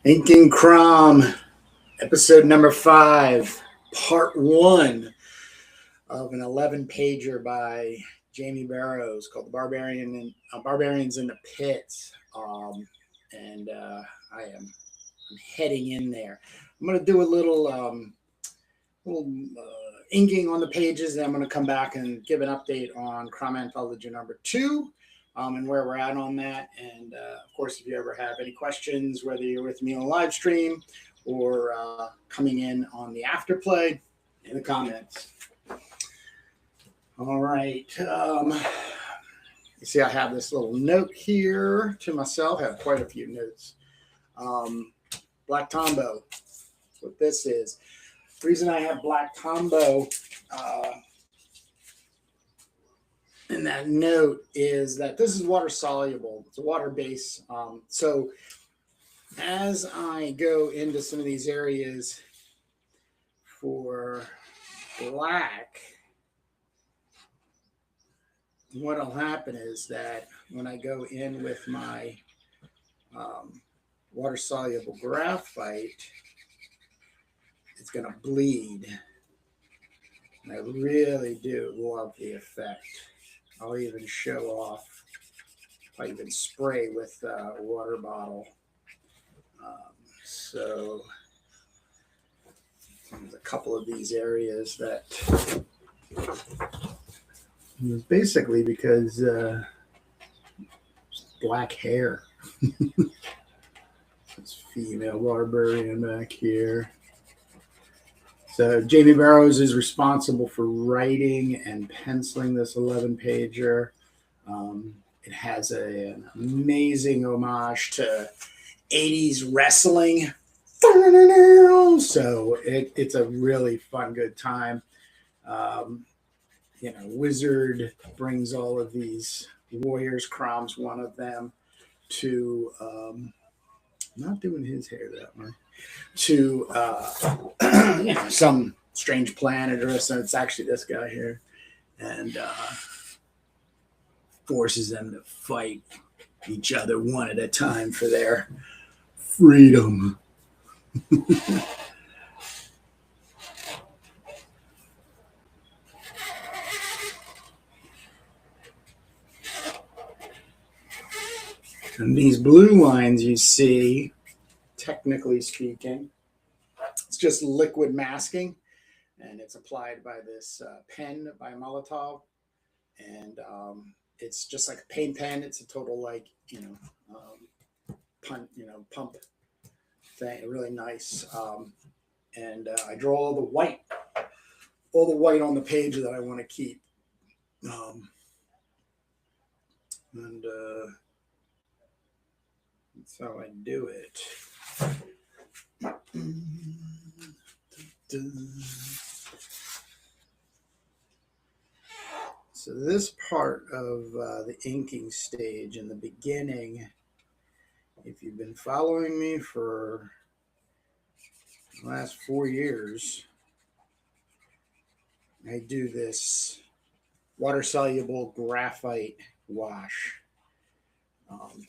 Inking CROM, episode number 5, part 1 of an 11-pager by Jamie Barrows called "The Barbarians in the Pits," and I'm heading in there. I'm going to do a little inking on the pages, and I'm going to come back and give an update on CROM Anthology number 2. And where we're at on that. And of course, if you ever have any questions, whether you're with me on a live stream or coming in on the afterplay, in the comments. All right. You see, I have this little note here to myself. I have quite a few notes. Black Tombow. That's what this is. The reason I have Black Tombow in that note is that this is water soluble. It's a water base. So as I go into some of these areas for black, what'll happen is that when I go in with my water soluble graphite, it's going to bleed. And I really do love the effect. I'll even show off. I even spray with a water bottle. So there's a couple of these areas that was basically because black hair. This female Barbarian back here. So Jamie Barrows is responsible for writing and penciling this 11-pager. It has an amazing homage to 80s wrestling. So it's a really fun, good time. Wizard brings all of these warriors. CROM's one of them. To not doing his hair that way. To some strange planet, or so it's actually this guy here, and forces them to fight each other one at a time for their freedom. And these blue lines you see, technically speaking, it's just liquid masking, and it's applied by this pen by Molotov, and it's just like a paint pen. It's a total pump thing, really nice. And I draw all the white on the page that I want to keep, and that's how I do it. So this part of the inking stage in the beginning, if you've been following me for the last 4 years, I do this water-soluble graphite wash.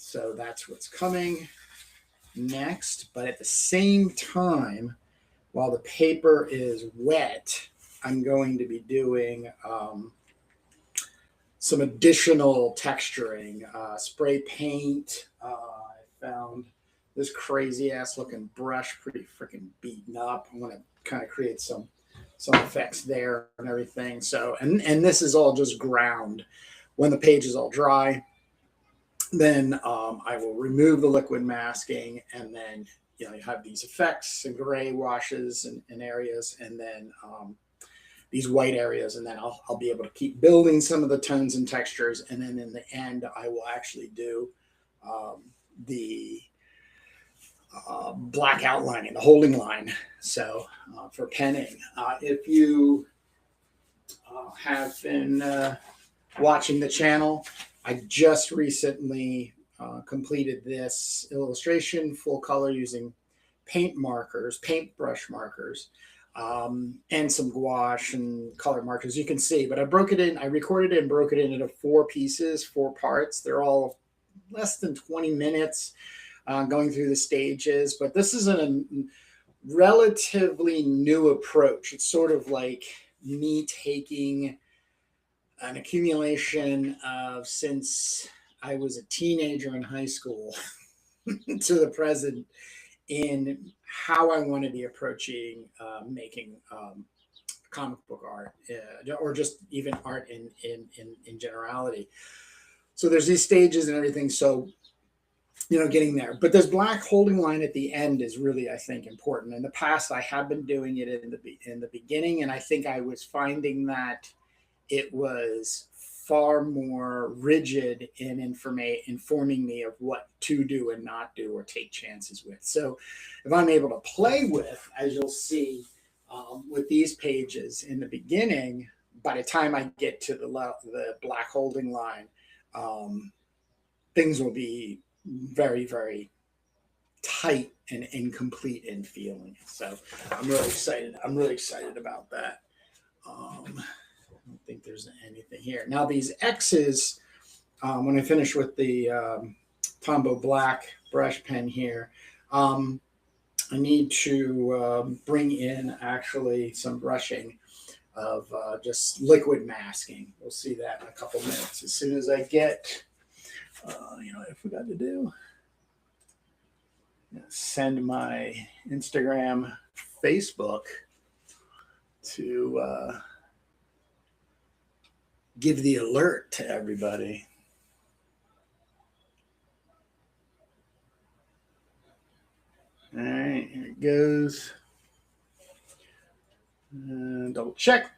So that's what's coming next. But at the same time, while the paper is wet, I'm going to be doing some additional texturing, spray paint. I found this crazy ass looking brush, pretty freaking beaten up. I want to kind of create some effects there and everything. So, and this is all just ground. When the page is all dry, then I will remove the liquid masking, and then you have these effects and gray washes in areas, and then these white areas, and then I'll be able to keep building some of the tones and textures, and then in the end I will actually do the black outlining, the holding line. So for penning, if you have been watching the channel, I just recently completed this illustration full color using paintbrush markers, and some gouache and color markers. You can see, but I recorded it and broke it into 4 pieces, 4 parts. They're all less than 20 minutes. going through the stages. But this is a relatively new approach. It's sort of like me taking an accumulation of since I was a teenager in high school to the present in how I want to be approaching making comic book art, or just even art in generality. So there's these stages and everything. So, you know, getting there. But this black holding line at the end is really, I think, important. In the past, I have been doing it in the beginning, and I think I was finding that it was far more rigid in informing me of what to do and not do or take chances with. So if I'm able to play with, as you'll see with these pages in the beginning, by the time I get to the black holding line, things will be very, very tight and incomplete in feeling. So I'm really excited. I'm really excited about that. I don't think there's anything here. Now these X's, when I finish with the Tombow Black brush pen here, I need to bring in actually some brushing of just liquid masking. We'll see that in a couple minutes. As soon as I get, you know what I forgot to do? Send my Instagram, Facebook to give the alert to everybody. All right, here it goes. Double check.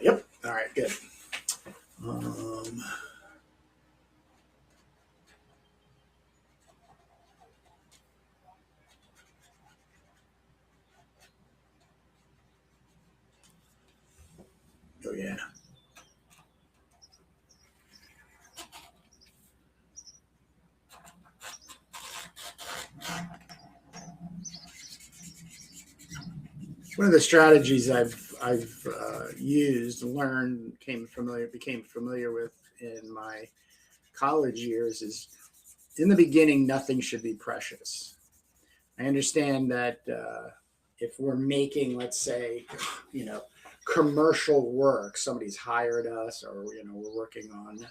Yep. All right, good. Oh, yeah. One of the strategies I've used, learned, became familiar with in my college years is, in the beginning, nothing should be precious. I understand that if we're making, let's say, you know, commercial work, somebody's hired us, or you know, we're working on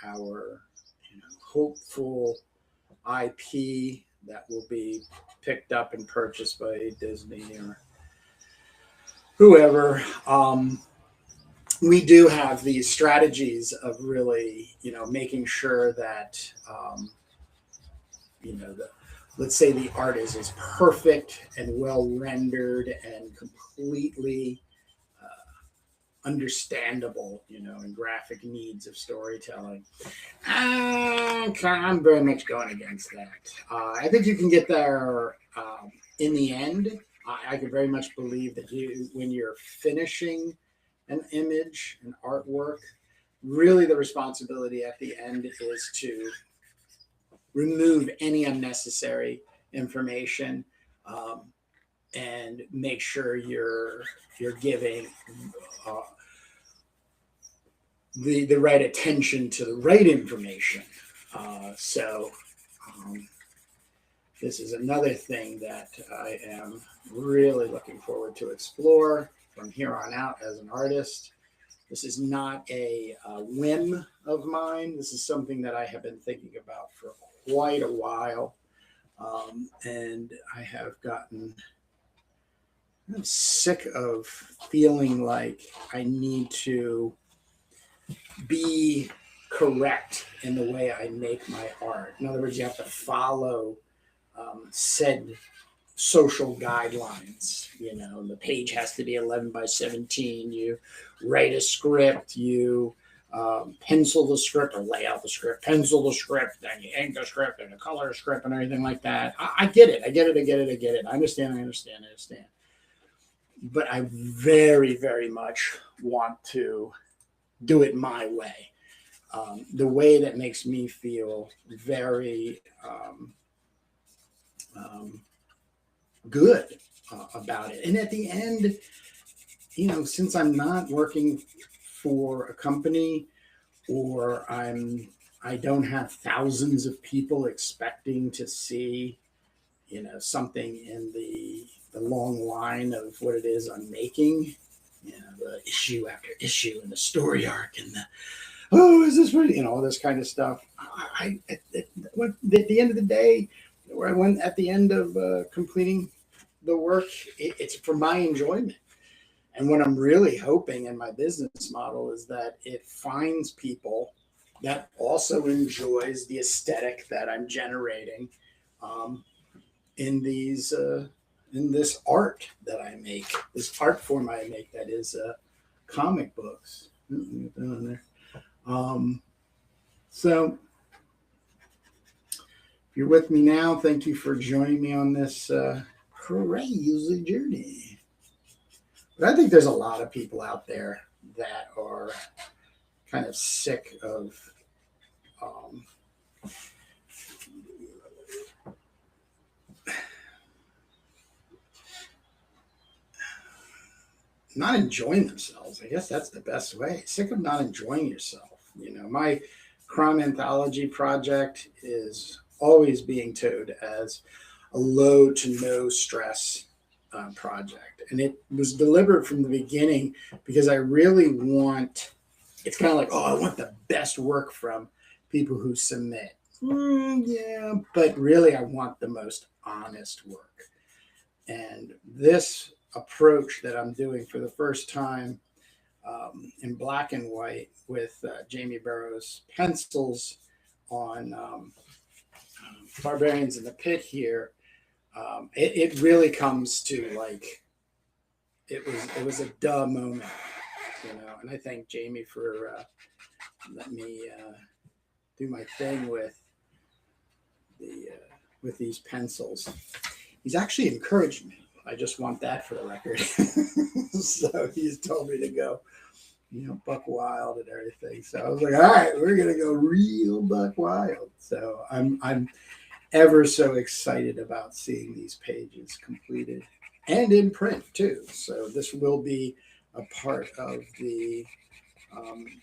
our, you know, hopeful IP that will be picked up and purchased by Disney or whoever. We do have these strategies of really, you know, making sure that, you know, let's say the art is perfect and well rendered and completely understandable, you know, and graphic needs of storytelling. I'm very much going against that. I think you can get there in the end. I could very much believe that when you're finishing an image, an artwork, really the responsibility at the end is to remove any unnecessary information and make sure you're giving the right attention to the right information. So this is another thing that I am really looking forward to explore from here on out as an artist. This is not a whim of mine. This is something that I have been thinking about for quite a while. And I have gotten sick of feeling like I need to be correct in the way I make my art. In other words, you have to follow said social guidelines. You know, the page has to be 11 by 17. You write a script, you pencil the script or lay out the script, pencil the script, then you ink the script and the color script and everything like that. I get it. I get it. I understand. But I very, very much want to do it my way. The way that makes me feel very good about it. And at the end, since I'm not working for a company, or I don't have thousands of people expecting to see, something in the long line of what it is I'm making, the issue after issue and the story arc and is this really, all this kind of stuff. At the end of the day, when at the end of completing the work, it's for my enjoyment. And what I'm really hoping in my business model is that it finds people that also enjoys the aesthetic that I'm generating in these in this art that I make, this art form I make that is comic books. So if you're with me now, thank you for joining me on this crazy journey. But I think there's a lot of people out there that are kind of sick of not enjoying themselves. I guess that's the best way. Sick of not enjoying yourself. My CROM Anthology project is always being towed as a low to no stress project. And it was deliberate from the beginning because I really want, it's kind of like, I want the best work from people who submit. Yeah, but really I want the most honest work. And this approach that I'm doing for the first time in black and white with Jamie Barrows pencils on Barbarians in the Pit here, it really comes to like, it was a duh moment, and I thank Jamie for letting me do my thing with these pencils. He's actually encouraged me. I just want that for the record. So he's told me to go, buck wild and everything. So I was like, all right, we're gonna go real buck wild. So I'm ever so excited about seeing these pages completed and in print too. So this will be a part of the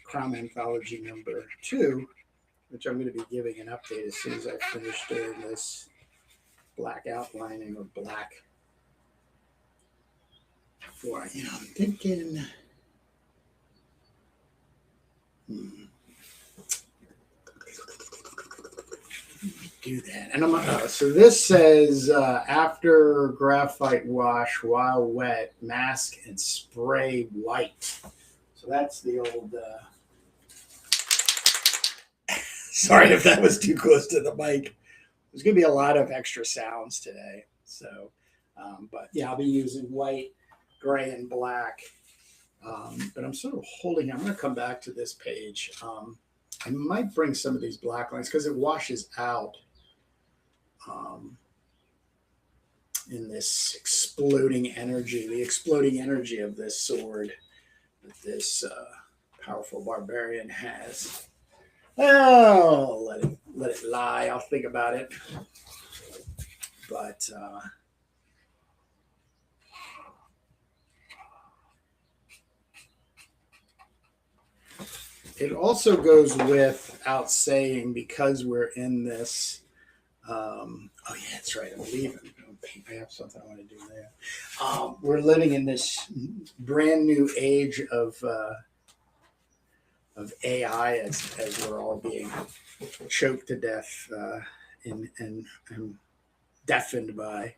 CROM Anthology #2, which I'm going to be giving an update as soon as I finish doing this black outlining or black. For I'm thinking. Do that. And so this says after graphite wash while wet, mask and spray white. So that's the old sorry if that was too close to the mic. There's gonna be a lot of extra sounds today. So but yeah, I'll be using white, gray, and black. But I'm sort of holding, I'm gonna come back to this page. I might bring some of these black lines because it washes out in this exploding energy, the exploding energy of this sword that this powerful barbarian has. Oh, let it lie. I'll think about it. But it also goes without saying, because we're in this. Oh yeah, that's right. I'm leaving. I have something I want to do there. We're living in this brand new age of AI as we're all being choked to death and deafened by.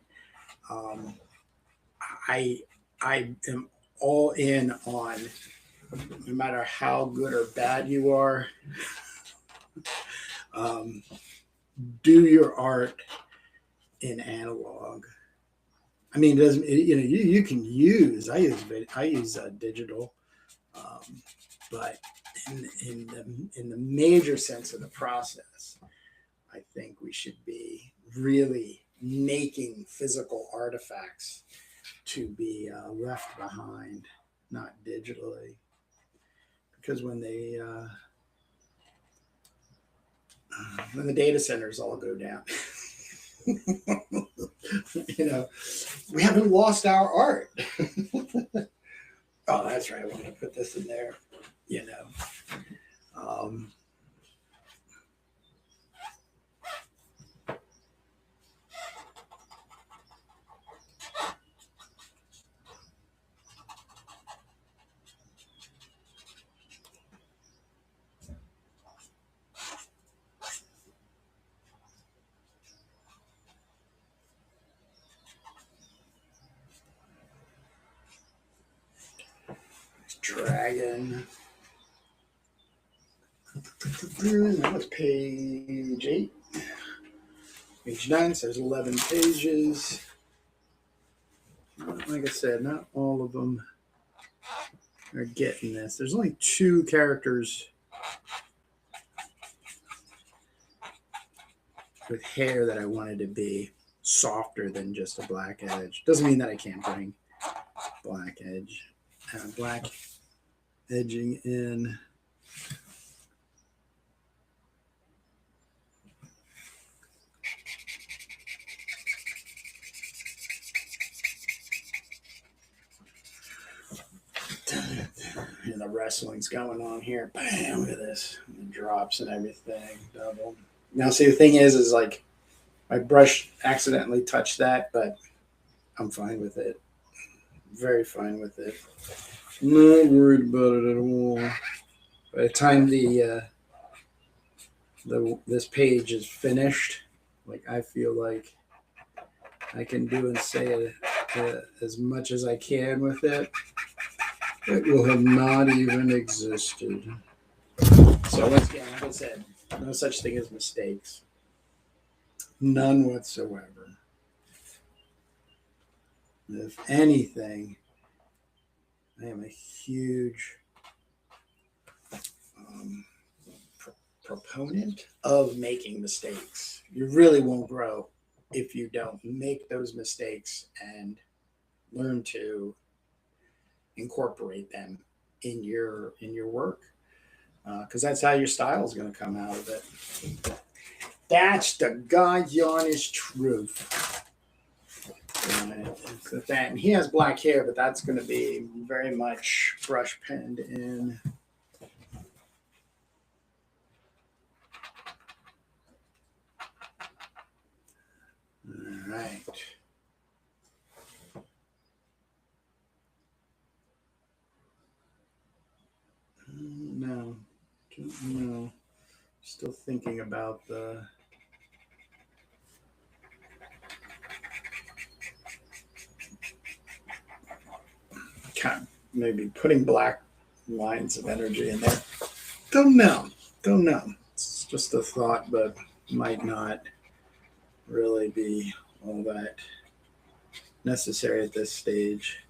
I am all in on, no matter how good or bad you are, do your art in analog. I mean, it doesn't, you can use, I use digital, but in the major sense of the process, I think we should be really making physical artifacts to be left behind, not digitally. Because when the data centers all go down, we haven't lost our art. Oh, that's right. I wanted to put this in there, you know. Dragon. That was page 8. Page 9 says 11 pages. Like I said, not all of them are getting this. There's only 2 characters with hair that I wanted to be softer than just a black edge. Doesn't mean that I can't bring black edge. Black edging in. And the wrestling's going on here. Bam, look at this. The drops and everything. Double. Now, see, the thing is like my brush accidentally touched that, but I'm fine with it. Very fine with it. Not worried about it at all. By the time this page is finished, like I feel like I can do and say as much as I can with it. It will have not even existed. So once again, like I said, no such thing as mistakes. None whatsoever. If anything, I am a huge proponent of making mistakes. You really won't grow if you don't make those mistakes and learn to incorporate them in your work, because that's how your style is going to come out of it. That's the God honest truth. And he has black hair, but that's going to be very much brush penned in. All right. No, no. Still thinking about the. Kind of maybe putting black lines of energy in there. Don't know. It's just a thought, but might not really be all that necessary at this stage.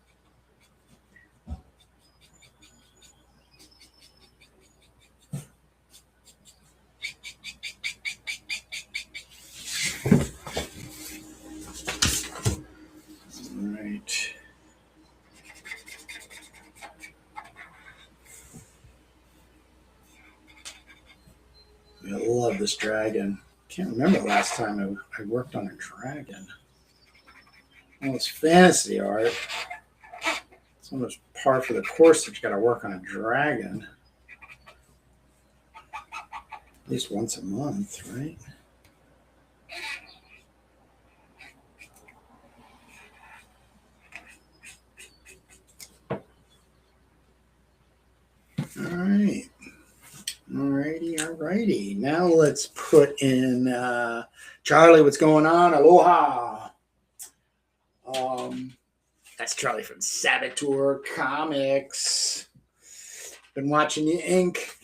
I love this dragon. Can't remember the last time I worked on a dragon. Well, it's fantasy art. It's almost par for the course that you got to work on a dragon. At least once a month, right? All right. Alrighty. Now let's put in Charlie. What's going on? Aloha. That's Charlie from Saboteur Comics. Been watching you ink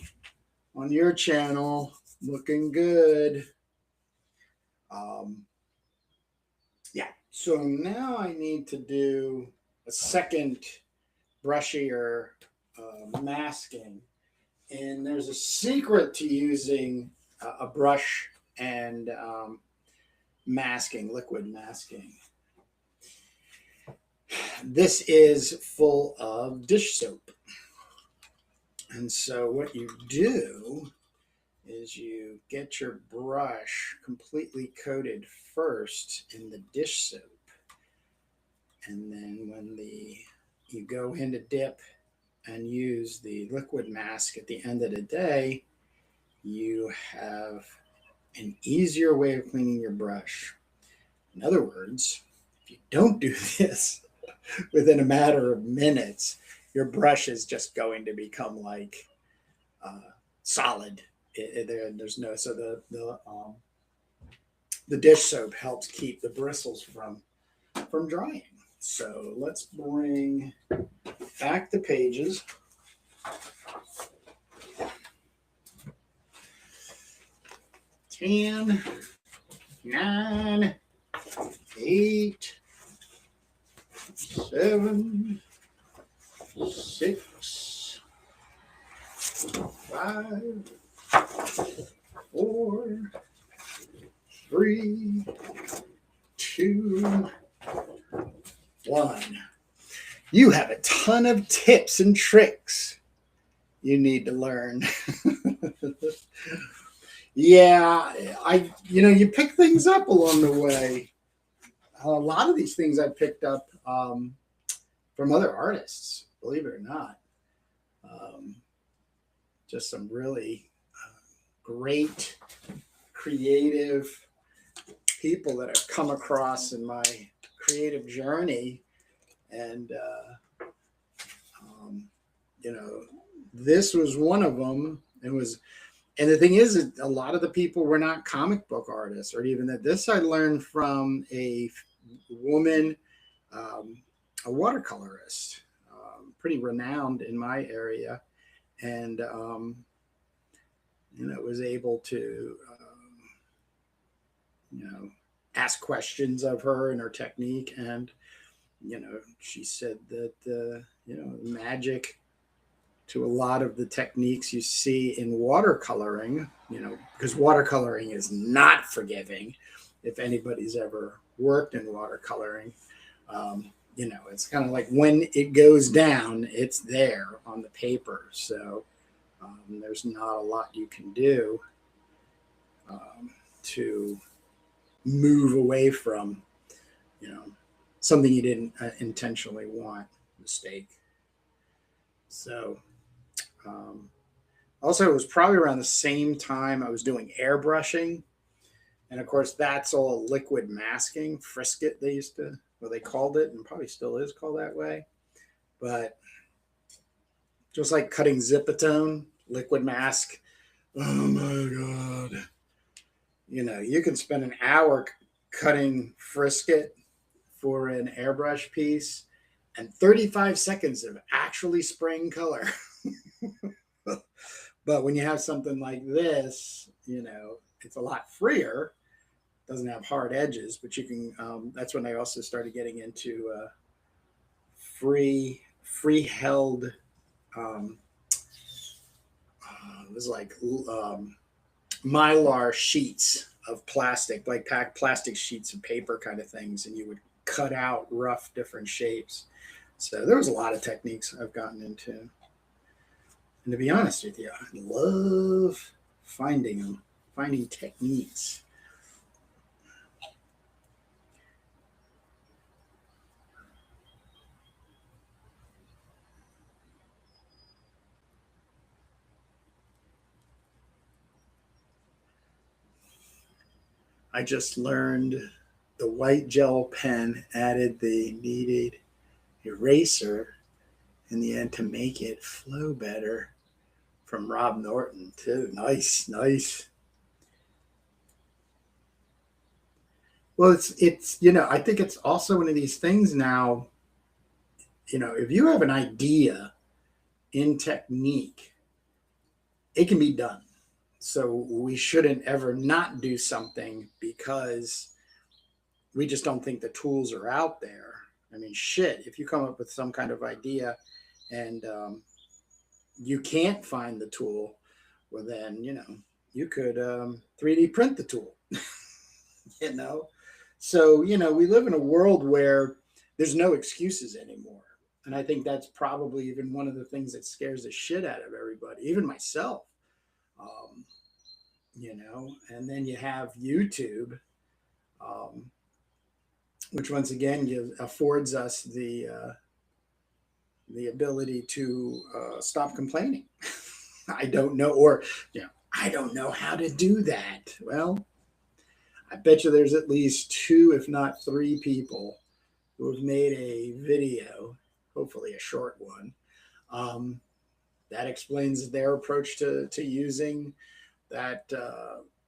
on your channel. Looking good. Yeah. So now I need to do a second brushier masking. And there's a secret to using a brush and masking, liquid masking. This is full of dish soap. And so what you do is you get your brush completely coated first in the dish soap. And then when you go in to dip and use the liquid mask at the end of the day, you have an easier way of cleaning your brush. In other words, if you don't do this within a matter of minutes, your brush is just going to become like solid. There's no, so the dish soap helps keep the bristles from drying. So let's bring back the pages. 10, 9, 8, 7, 6, 5, 4, 3, 2, 1. You have a ton of tips and tricks you need to learn. Yeah, you pick things up along the way. A lot of these things I picked up from other artists, believe it or not. Just some really great, creative people that I've come across in my creative journey. And, this was one of them. And the thing is, a lot of the people were not comic book artists, or even that. This I learned from a woman, a watercolorist, pretty renowned in my area, and was able to ask questions of her and her technique, and she said that magic to a lot of the techniques you see in watercoloring, because watercoloring is not forgiving. If anybody's ever worked in watercoloring, it's kind of like when it goes down, it's there on the paper. So there's not a lot you can do to move away from, something you didn't intentionally want. Mistake. So also, it was probably around the same time I was doing airbrushing. And of course, that's all liquid masking, frisket, they called it, and probably still is called that way. But just like cutting zipatone, liquid mask, oh my God. You can spend an hour cutting frisket for an airbrush piece and 35 seconds of actually spraying color. But when you have something like this, it's a lot freer. Doesn't have hard edges, but you can. That's when I also started getting into free held. It was like mylar sheets of plastic, like plastic sheets of paper kind of things, and you would cut out rough different shapes. So there was a lot of techniques I've gotten into. And to be honest with you, I love finding techniques. I just learned the white gel pen added the needed eraser in the end to make it flow better, from Rob Norton too. Nice. Well, it's I think it's also one of these things now, if you have an idea in technique, it can be done. So we shouldn't ever not do something because we just don't think the tools are out there. I mean, shit, if you come up with some kind of idea and you can't find the tool, well, then, you could 3D print the tool, So, we live in a world where there's no excuses anymore. And I think that's probably even one of the things that scares the shit out of everybody, even myself. And then you have YouTube, which once again affords us the the ability to stop complaining. I don't know, or I don't know how to do that. Well, I bet you there's at least 2, if not 3 people who have made a video, hopefully a short one, that explains their approach to using that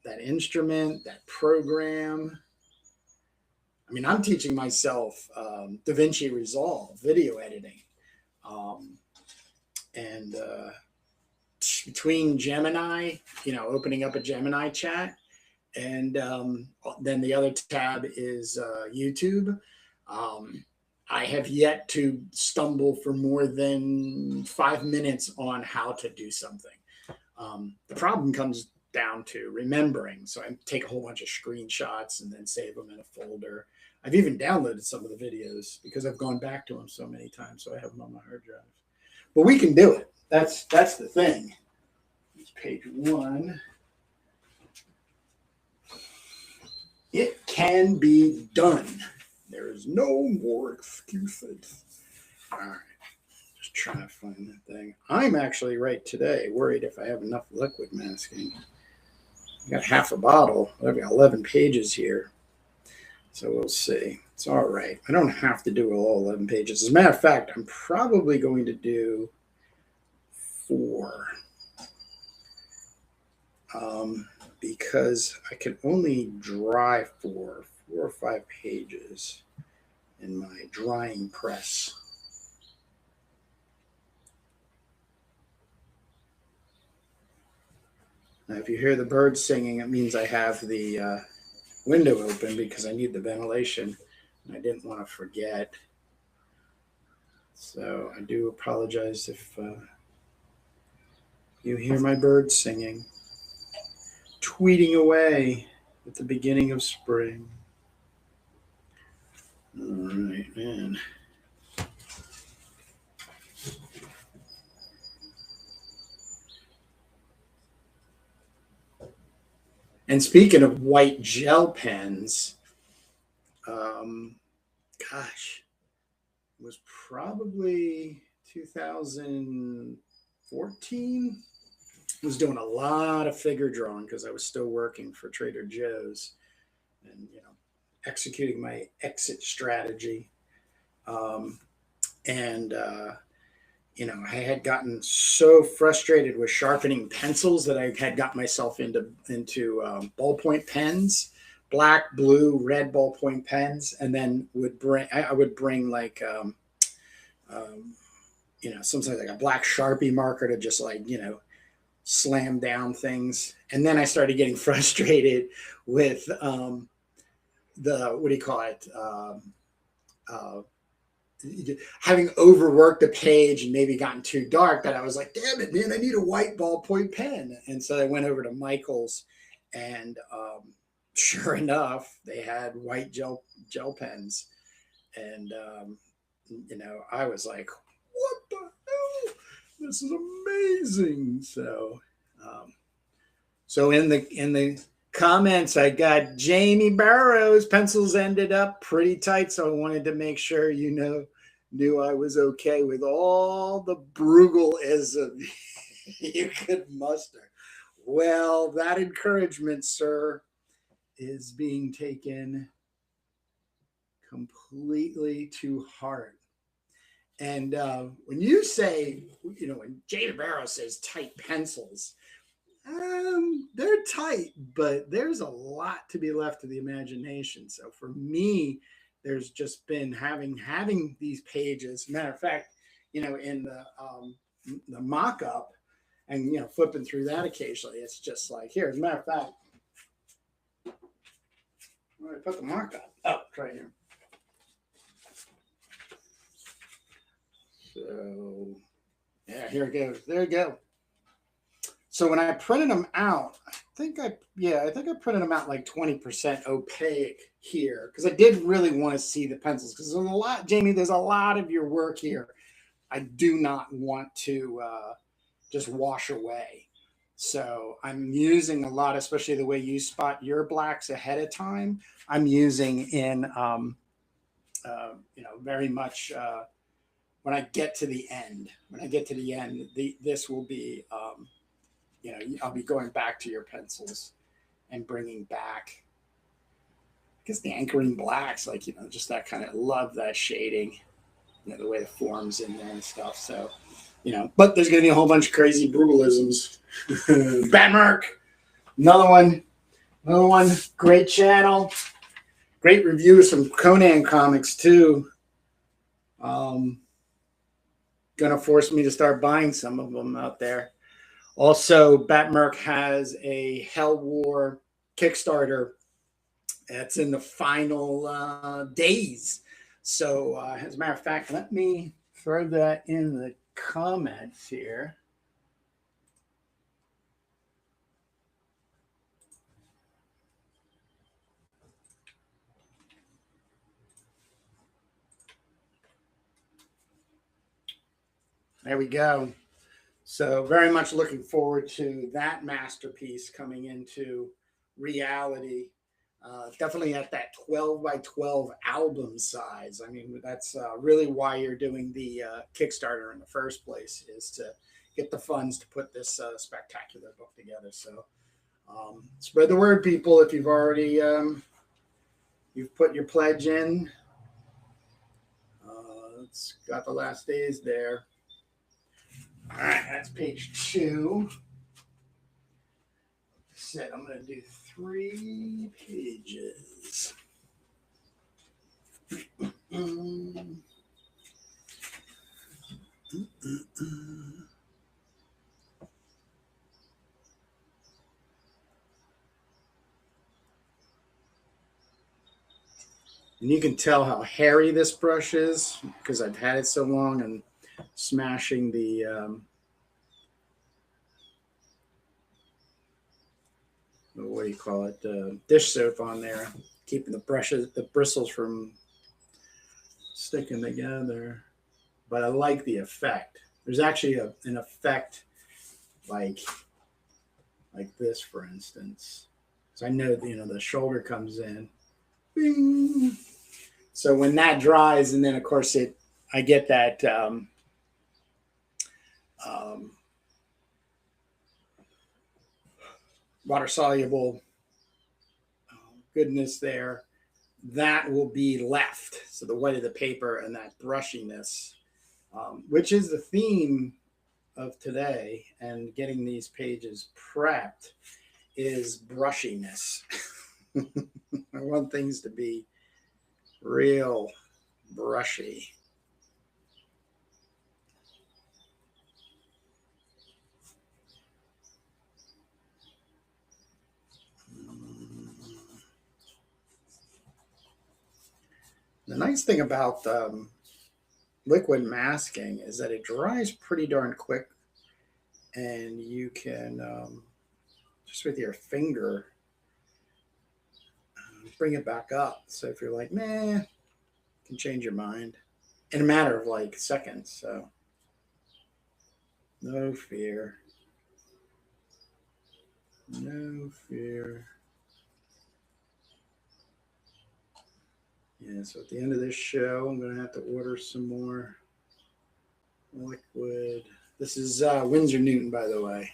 that instrument, that program. I mean, I'm teaching myself DaVinci Resolve video editing, and between Gemini, opening up a Gemini chat, and then the other tab is YouTube. I have yet to stumble for more than 5 minutes on how to do something. The problem comes down to remembering. So I take a whole bunch of screenshots and then save them in a folder. I've even downloaded some of the videos because I've gone back to them so many times, so I have them on my hard drive. But we can do it. That's the thing. It's page 1. It can be done. There is no more excuses. All right. Just trying to find that thing. I'm actually right today worried if I have enough liquid masking. I got half a bottle. I've got 11 pages here. So we'll see. It's all right. I don't have to do all 11 pages. As a matter of fact, I'm probably going to do 4. Because I can only dry 4 or 5 pages in my drying press. Now, if you hear the birds singing, it means I have the window open because I need the ventilation, and I didn't want to forget. So I do apologize if you hear my birds singing, tweeting away at the beginning of spring. All right, man. And speaking of white gel pens, gosh, it was probably 2014. I was doing a lot of figure drawing because I was still working for Trader Joe's and, executing my exit strategy. I had gotten so frustrated with sharpening pencils that I had got myself into ballpoint pens, black, blue, red ballpoint pens, and then I would bring like sometimes like a black Sharpie marker to just slam down things. And then I started getting frustrated with having overworked a page and maybe gotten too dark, that I was like, damn it, man, I need a white ballpoint pen. And so I went over to Michael's, and sure enough, they had white gel pens. And, I was like, what the hell? This is amazing. So in the comments, I got Jamie Barrows. Pencils ended up pretty tight, so I wanted to make sure knew I was okay with all the Bruegel-ism you could muster. Well, that encouragement, sir, is being taken completely to heart. And when you say, when Jamie Barrows says tight pencils, they're tight, but there's a lot to be left to the imagination. So for me, there's just been having these pages. Matter of fact, in the mock-up, and flipping through that occasionally, it's just like, here. As a matter of fact, where did I put the mock-up? Oh, it's right here. So yeah, here it goes. There you go. So when I printed them out, I think I printed them out like 20% opaque here, because I did really want to see the pencils, because there's a lot of your work here I do not want to just wash away. So I'm using a lot, especially the way you spot your blacks ahead of time. I'm using in very much when I get to the end. When I get to the end, this will be, you know, I'll be going back to your pencils and bringing back, I guess, the anchoring blacks, like, you know, just that kind of, love that shading, you know, the way the forms in there and stuff. So, you know, but there's going to be a whole bunch of crazy brutalisms. Batmark, another one, great channel, great reviews, some Conan comics too. Gonna force me to start buying some of them out there. Also, Batmark has a Hell War Kickstarter. It's in the final days. So, as a matter of fact, let me throw that in the comments here. There we go. So very much looking forward to that masterpiece coming into reality. Definitely at that 12 by 12 album size. I mean, that's really why you're doing the Kickstarter in the first place, is to get the funds to put this spectacular book together. So spread the word, people. If you've already you've put your pledge in, it's got the last days there. All right, that's page 2. Said I'm going to do 3 pages. And you can tell how hairy this brush is because I've had it so long and smashing the what do you call it, dish soap on there, keeping the bristles from sticking together. But I like the effect. There's actually an effect like this, for instance. So I know, you know, the shoulder comes in. Bing. So when that dries, and then of course I get that water-soluble goodness there, that will be left. So the white of the paper and that brushiness, which is the theme of today and getting these pages prepped, is brushiness. I want things to be real brushy. The nice thing about liquid masking is that it dries pretty darn quick, and you can just with your finger bring it back up. So if you're like, nah, you can change your mind in a matter of like seconds. So no fear. No fear. Yeah, so at the end of this show, I'm going to have to order some more liquid. This is Winsor Newton, by the way.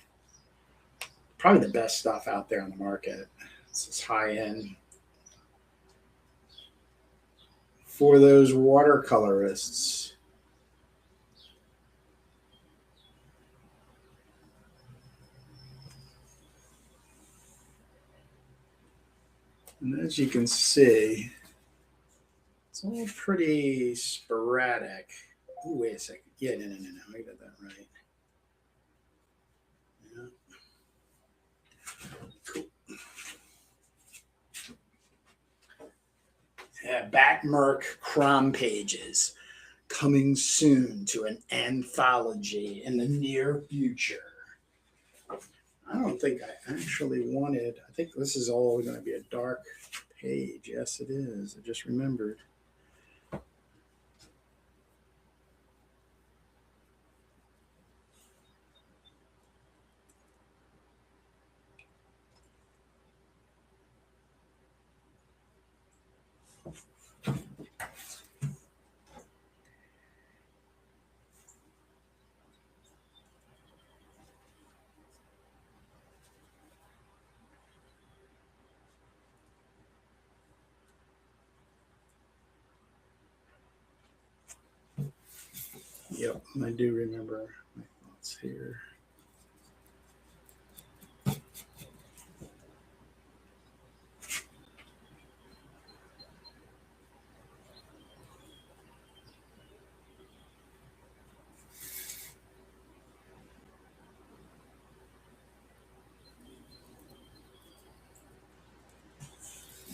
Probably the best stuff out there on the market. This is high end. For those watercolorists. And as you can see, it's all pretty sporadic. Oh, wait a second. Yeah, no. I got that right. Yeah. Cool. Yeah, Batmark CROM pages coming soon to an anthology in the near future. I don't think I actually wanted, I think this is all going to be a dark page. Yes, it is. I just remembered. Yep, I do remember my thoughts here.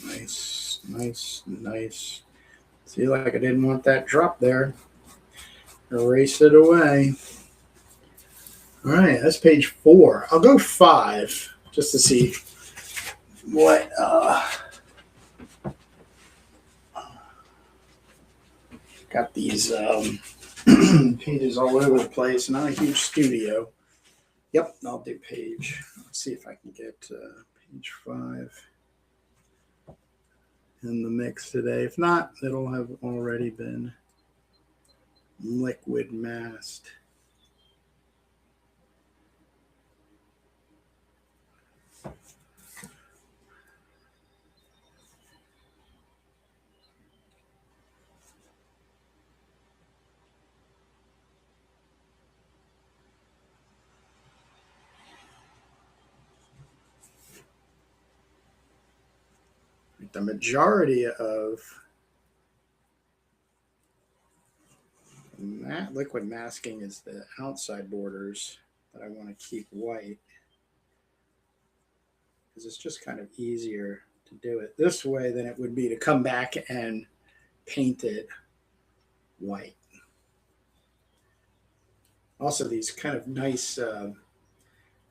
Nice, nice, nice. See, like I didn't want that drop there. Erase it away. All right, that's page 4. I'll go 5 just to see what got these pages all over the place. Not a huge studio. Yep, I'll do page. Let's see if I can get page 5 in the mix today. If not, it'll have already been liquid masked. The majority of liquid masking is the outside borders that I want to keep white, because it's just kind of easier to do it this way than it would be to come back and paint it white. Also, these kind of nice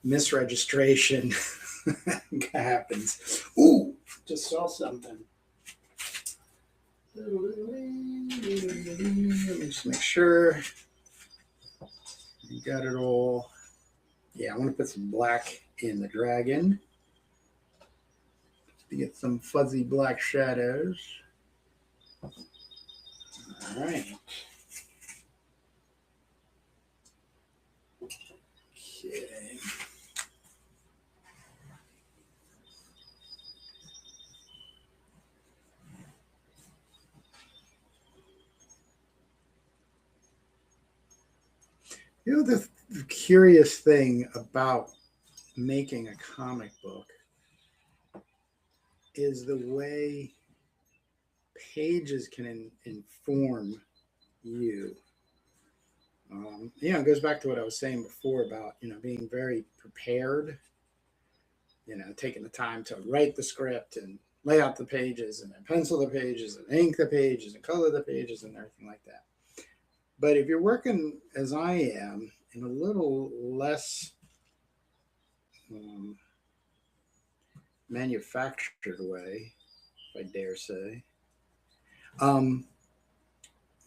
misregistration happens. Ooh, just saw something. Let me just make sure you got it all. Yeah, I want to put some black in the dragon to get some fuzzy black shadows. All right. Okay. You know, the curious thing about making a comic book is the way pages can inform you. It goes back to what I was saying before about, being very prepared, taking the time to write the script and lay out the pages and then pencil the pages and ink the pages and color the pages and everything like that. But if you're working as I am in a little less manufactured way, if I dare say,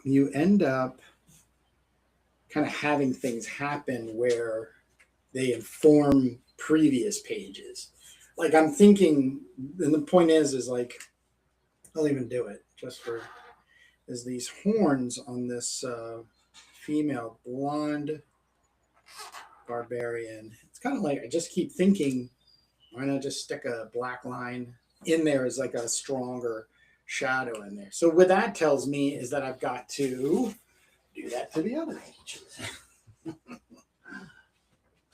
you end up kind of having things happen where they inform previous pages. Like I'm thinking, and the point is like, I'll even do it just for, is these horns on this female blonde barbarian. It's kind of like, I just keep thinking, why not just stick a black line in there as like a stronger shadow in there. So what that tells me is that I've got to do that to the other pages. All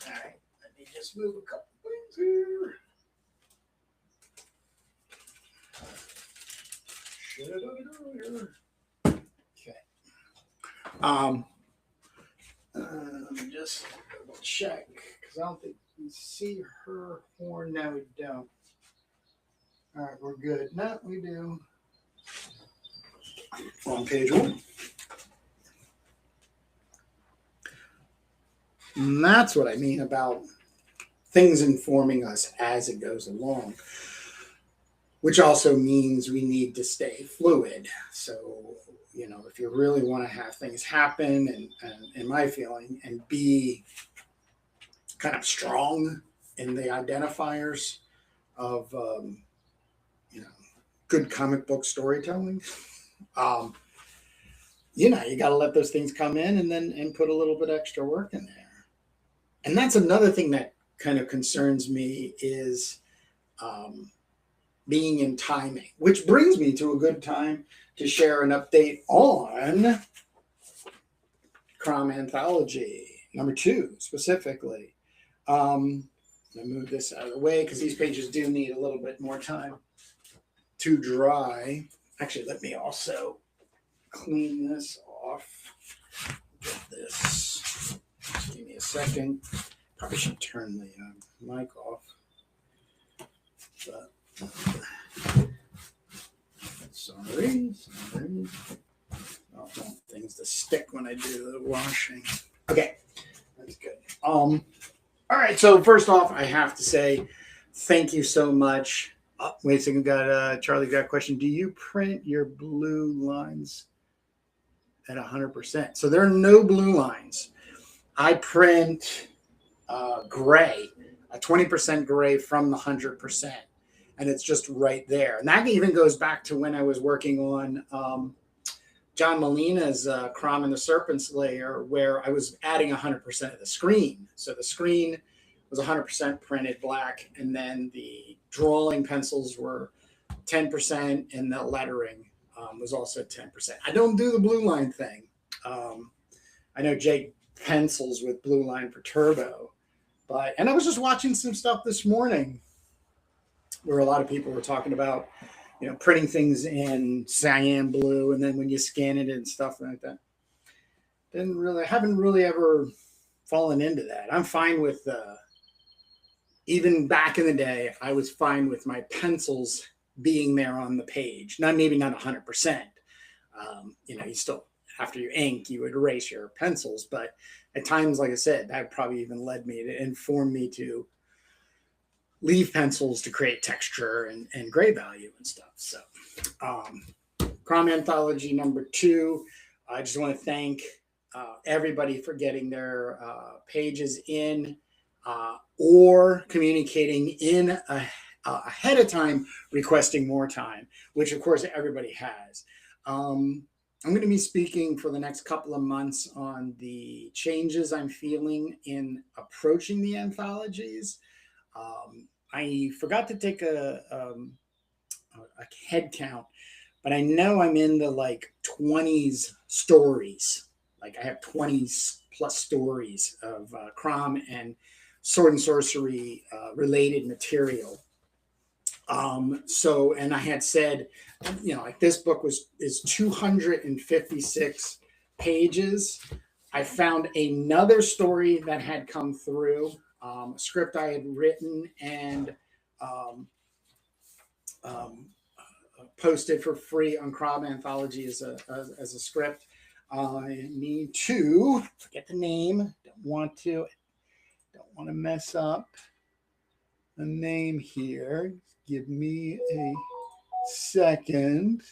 right, let me just move a couple things here. Should have done it earlier. Okay. Let me just double check, because I don't think we see her horn. No, we don't. All right, we're good. No, we do. On page 1. And that's what I mean about things informing us as it goes along, which also means we need to stay fluid. So, if you really want to have things happen and in my feeling, and be kind of strong in the identifiers of, good comic book storytelling, you got to let those things come in and put a little bit extra work in there. And that's another thing that kind of concerns me is being in timing, which brings me to a good time to share an update on CROM Anthology, number 2 specifically. Let me move this out of the way because these pages do need a little bit more time to dry. Actually, let me also clean this off. Get this. Give me a second. Probably should turn the mic off. But, sorry. I don't want things to stick when I do the washing. Okay, that's good. All right. So first off, I have to say thank you so much. Oh, wait a second. Got Charlie got a question. Do you print your blue lines at 100%? So there are no blue lines. I print gray, a 20% gray from the 100%, and it's just right there. And that even goes back to when I was working on John Molina's CROM and the Serpent's Lair, where I was adding 100% of the screen. So the screen was 100% printed black, and then the drawing pencils were 10%, and the lettering was also 10%. I don't do the blue line thing. I know Jake pencils with blue line for turbo, and I was just watching some stuff this morning where a lot of people were talking about, printing things in cyan blue, and then when you scan it and stuff like that. Haven't really ever fallen into that. I'm fine with even back in the day, I was fine with my pencils being there on the page. Maybe not 100%. You still, after you ink, you would erase your pencils. But at times, like I said, that probably even led me to inform me to leave pencils to create texture and gray value and stuff. So CROM Anthology number 2. I just want to thank everybody for getting their pages in or communicating in ahead of time, requesting more time, which of course everybody has. I'm going to be speaking for the next couple of months on the changes I'm feeling in approaching the anthologies. I forgot to take a head count, but I know I'm in the 20s stories. I have 20 plus stories of CROM and sword and sorcery related material. And I had said, this book is 256 pages. I found another story that had come through, a script I had written and posted for free on CROM Anthology as a script. I need to forget the name. Don't want to mess up the name here. Give me a second.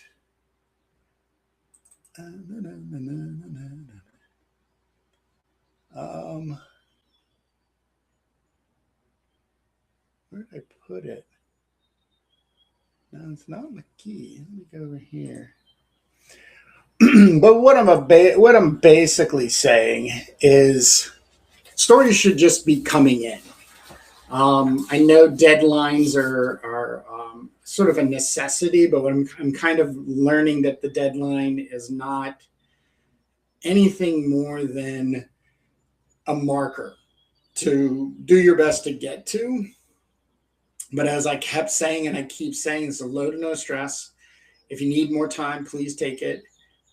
Where did I put it? No, it's not McKee. Let me go over here. But what I'm basically saying is stories should just be coming in. I know deadlines are sort of a necessity, but I'm kind of learning that the deadline is not anything more than a marker to do your best to get to. But as I kept saying, and I keep saying, it's a load of no stress. If you need more time, please take it,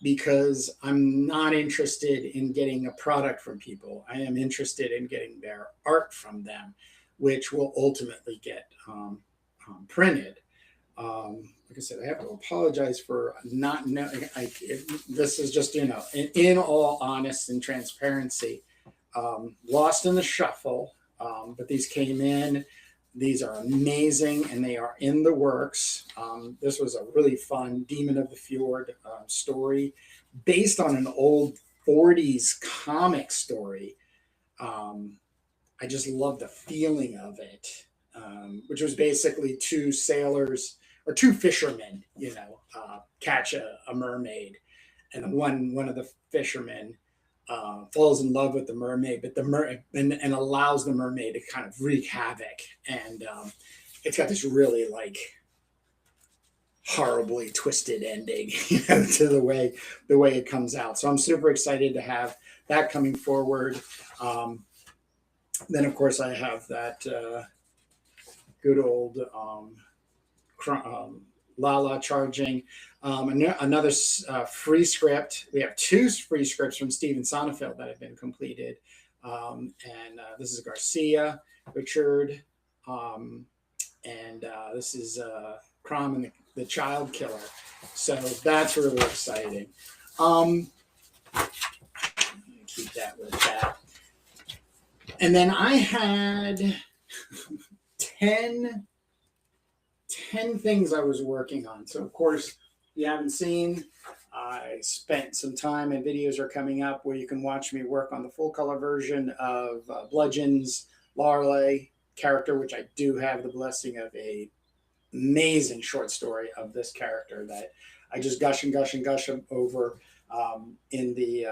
because I'm not interested in getting a product from people. I am interested in getting their art from them, which will ultimately get printed. Like I said, I have to apologize for not knowing. This is just, in all honest and transparency, lost in the shuffle. But these came in. These are amazing, and they are in the works. This was a really fun Demon of the Fjord story based on an old 40s comic story. I just love the feeling of it, which was basically two sailors or two fishermen, catch a mermaid, and one of the fishermen falls in love with the mermaid, but and allows the mermaid to kind of wreak havoc. And it's got this really horribly twisted ending, to the way it comes out. So I'm super excited to have that coming forward. Then of course I have that good old Lala charging. Another free script. We have two free scripts from Steven Sonnenfeld that have been completed. And this is Garcia, Richard, and this is CROM and the Child Killer. So that's really exciting. Keep that with that. And then I had 10 things I was working on. So, of course, if you haven't seen, I spent some time, and videos are coming up where you can watch me work on the full color version of Bludgeon's Larley character, which I do have the blessing of a amazing short story of this character that I just gush over in the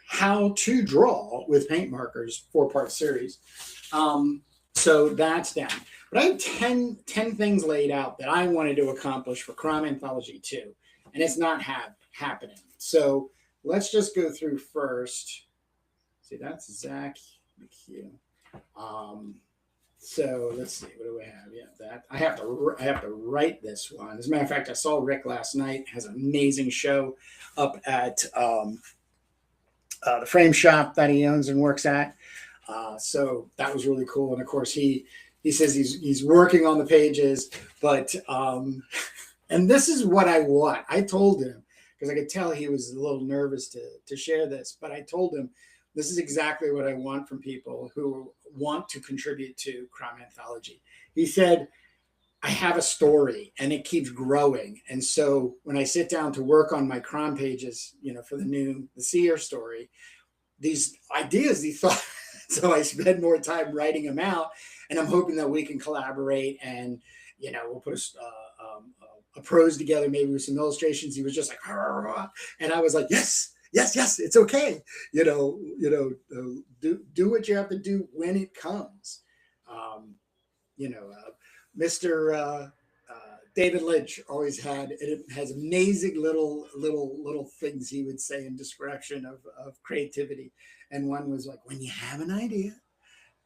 How to Draw with Paint Markers 4-part series. So that's down. But I have 10 things laid out that I wanted to accomplish for CROM Anthology 2, and it's not happening. So let's just go through first. See, that's Zach McHugh. So let's see, what do we have? Yeah, that I have to write this one. As a matter of fact, I saw Rick last night. Has an amazing show up at the frame shop that he owns and works at. So that was really cool. And of course, he says he's working on the pages, but and this is what I want. I told him, because I could tell he was a little nervous to share this, but I told him this is exactly what I want from people who want to contribute to CROM Anthology. He said, I have a story and it keeps growing. And so when I sit down to work on my CROM pages, for the Seer story, these ideas he thought, so I spend more time writing them out, and I'm hoping that we can collaborate and, we'll put a prose together, maybe with some illustrations. He was just like, and I was like, yes, it's okay. Do what you have to do when it comes. Mr. David Lynch always has amazing little things he would say in description of creativity. And one was like, when you have an idea,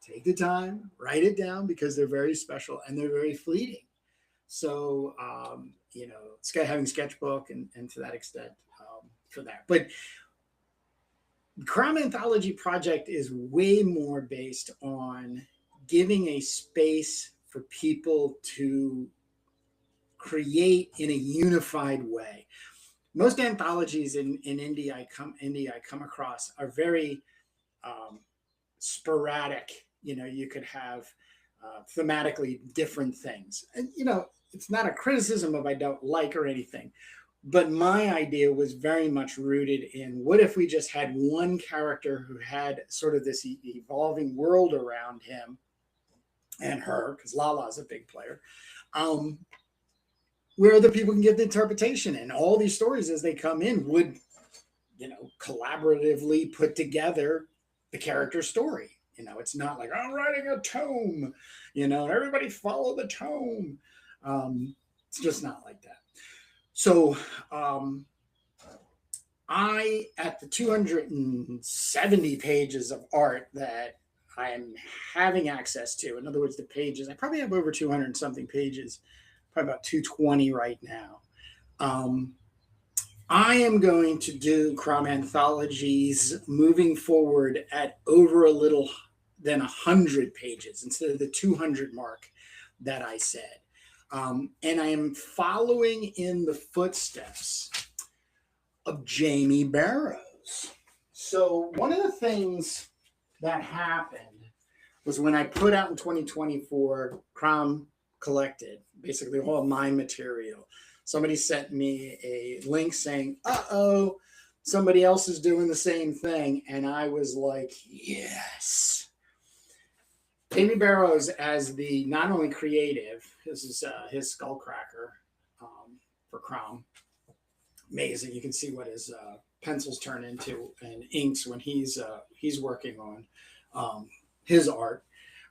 take the time, write it down, because they're very special and they're very fleeting. So, it's got having sketchbook and to that extent for that. But CROM Anthology project is way more based on giving a space for people to create in a unified way. Most anthologies in indie I come across are very sporadic. You could have thematically different things, and it's not a criticism of I don't like or anything, but my idea was very much rooted in, what if we just had one character who had sort of this evolving world around him and her, because Lala is a big player, where other people can get the interpretation, and all these stories as they come in would, collaboratively put together the character story. It's not like I'm writing a tome, and everybody follow the tome. It's just not like that. So I, at the 270 pages of art that I am having access to, in other words, the pages, I probably have over 200 something pages, probably about 220 right now. I am going to do CROM Anthologies moving forward at over a little than 100 pages instead of the 200 mark that I said. And I am following in the footsteps of Jamie Barrows. So one of the things that happened was when I put out in 2024 CROM Collected, basically all of my material, somebody sent me a link saying, somebody else is doing the same thing. And I was like, yes. Jamie Barrows, as the not only creative, this is his Skullcracker for CROM. Amazing. You can see what his pencils turn into and inks when he's working on his art.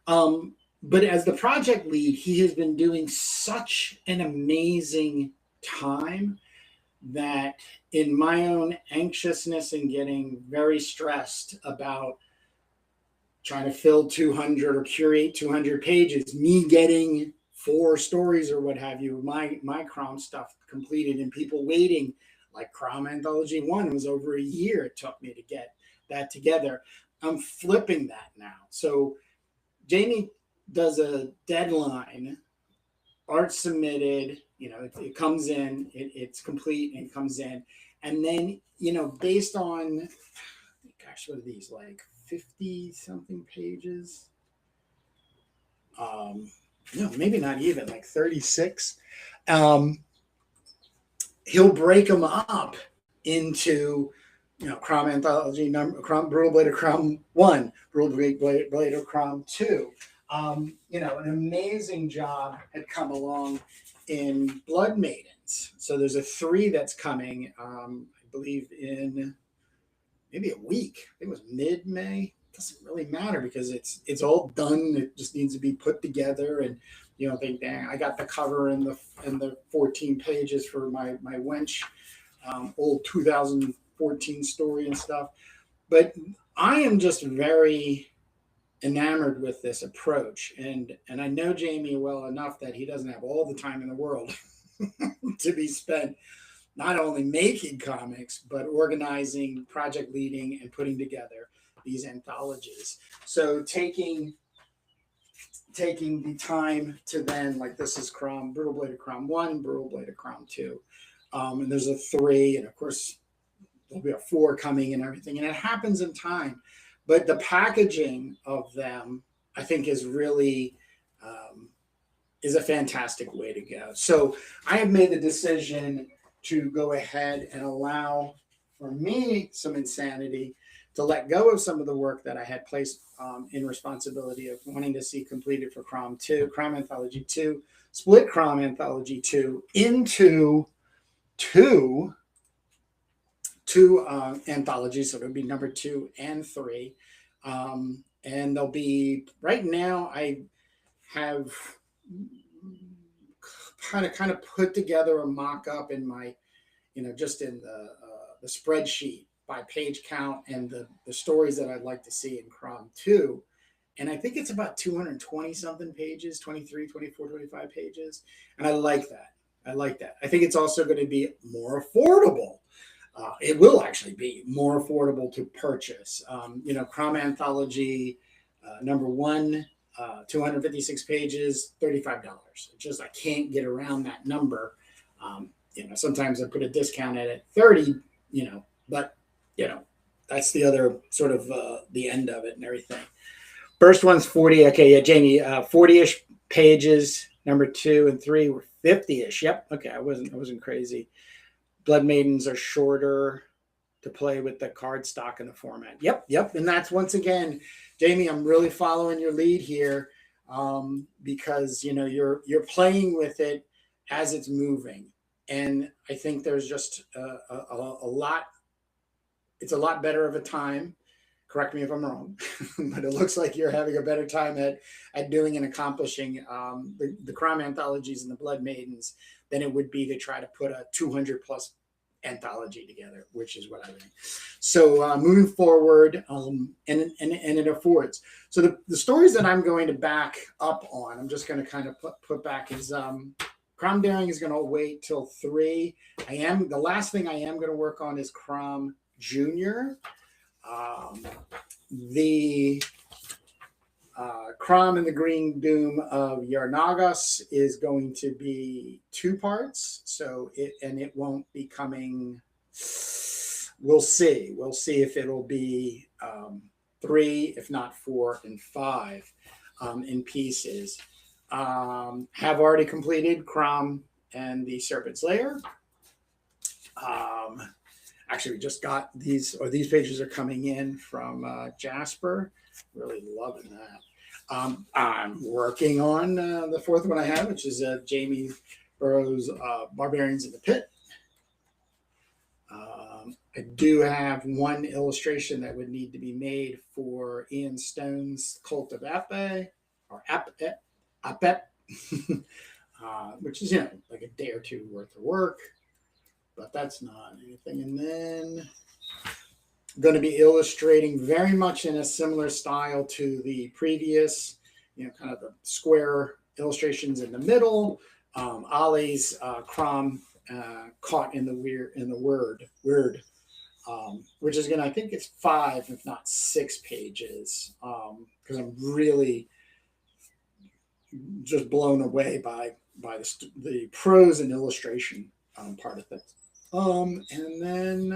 But as the project lead, he has been doing such an amazing time that in my own anxiousness and getting very stressed about trying to fill 200 or curate 200 pages, me getting 4 stories or what have you, my CROM stuff completed and people waiting, like CROM Anthology 1 was over a year it took me to get that together. I'm flipping that now. So Jamie does a deadline, art submitted, it comes in, it's complete and it comes in. And then, based on, gosh, what are these, like 50 something pages? No, maybe not even, like 36. He'll break them up into, CROM Anthology number, CROM Brutal Blade of CROM 1, Brutal Blade of CROM 2. An amazing job had come along in Blood Maidens. So there's a 3 that's coming, I believe in maybe a week. I think it was mid-May. Doesn't really matter because it's all done. It just needs to be put together, and think, dang, I got the cover and the 14 pages for my wench old 2014 story and stuff. But I am just very enamored with this approach, and I know Jamie well enough that he doesn't have all the time in the world to be spent not only making comics but organizing, project leading, and putting together these anthologies. So taking the time to then, like, this is CROM Brutal Blade of CROM 1, Brutal Blade of CROM 2, and there's a 3, and of course there'll be a 4 coming and everything, and it happens in time. But the packaging of them, I think, is really is a fantastic way to go. So I have made the decision to go ahead and allow for me some insanity to let go of some of the work that I had placed in responsibility of wanting to see completed for CROM 2, CROM Anthology 2, split CROM Anthology 2 into two anthologies. So it'll be number 2 and 3. And they'll be, right now, I have kind of put together a mock-up in my, just in the spreadsheet by page count and the stories that I'd like to see in CROM 2. And I think it's about 220 something pages, 23, 24, 25 pages. And I like that. I think it's also going to be more affordable. It will actually be more affordable to purchase. CROM Anthology number 1, 256 pages, $35. Just, I can't get around that number. Sometimes I put a discount at it, 30, but that's the other sort of the end of it and everything. First one's 40. Okay, yeah, Jamie, 40-ish pages. Number 2 and 3 were 50-ish. Yep. Okay, I wasn't crazy. Blood Maidens are shorter to play with the card stock and the format. Yep. And that's, once again, Jamie, I'm really following your lead here, because you're playing with it as it's moving, and I think there's just a lot. It's a lot better of a time. Correct me if I'm wrong, but it looks like you're having a better time at doing and accomplishing the CROM anthologies and the Blood Maidens than it would be to try to put a 200 plus anthology together, which is what I think. So moving forward, and it affords. So the stories that I'm going to back up on, I'm just going to kind of put back is CROM Daring is going to wait till 3. The last thing I am going to work on is CROM Junior. The CROM and the Green Doom of Yarnagas is going to be 2 parts, so it won't be coming. We'll see if it'll be 3, if not 4 and 5 in pieces. Have already completed CROM and the Serpent's Lair. Actually, we just got these pages are coming in from Jasper. Really loving that. I'm working on the 4th one I have, which is Jamie Barrows' Barbarians in the Pit. I do have 1 illustration that would need to be made for Ian Stone's Cult of Ape, or Apep. which is, like a day or two worth of work, but that's not anything. And then I'm going to be illustrating very much in a similar style to the previous, kind of the square illustrations in the middle. Ollie's CROM caught in the word, which is I think it's 5, if not 6 pages, because I'm really just blown away by the prose and illustration part of it. And then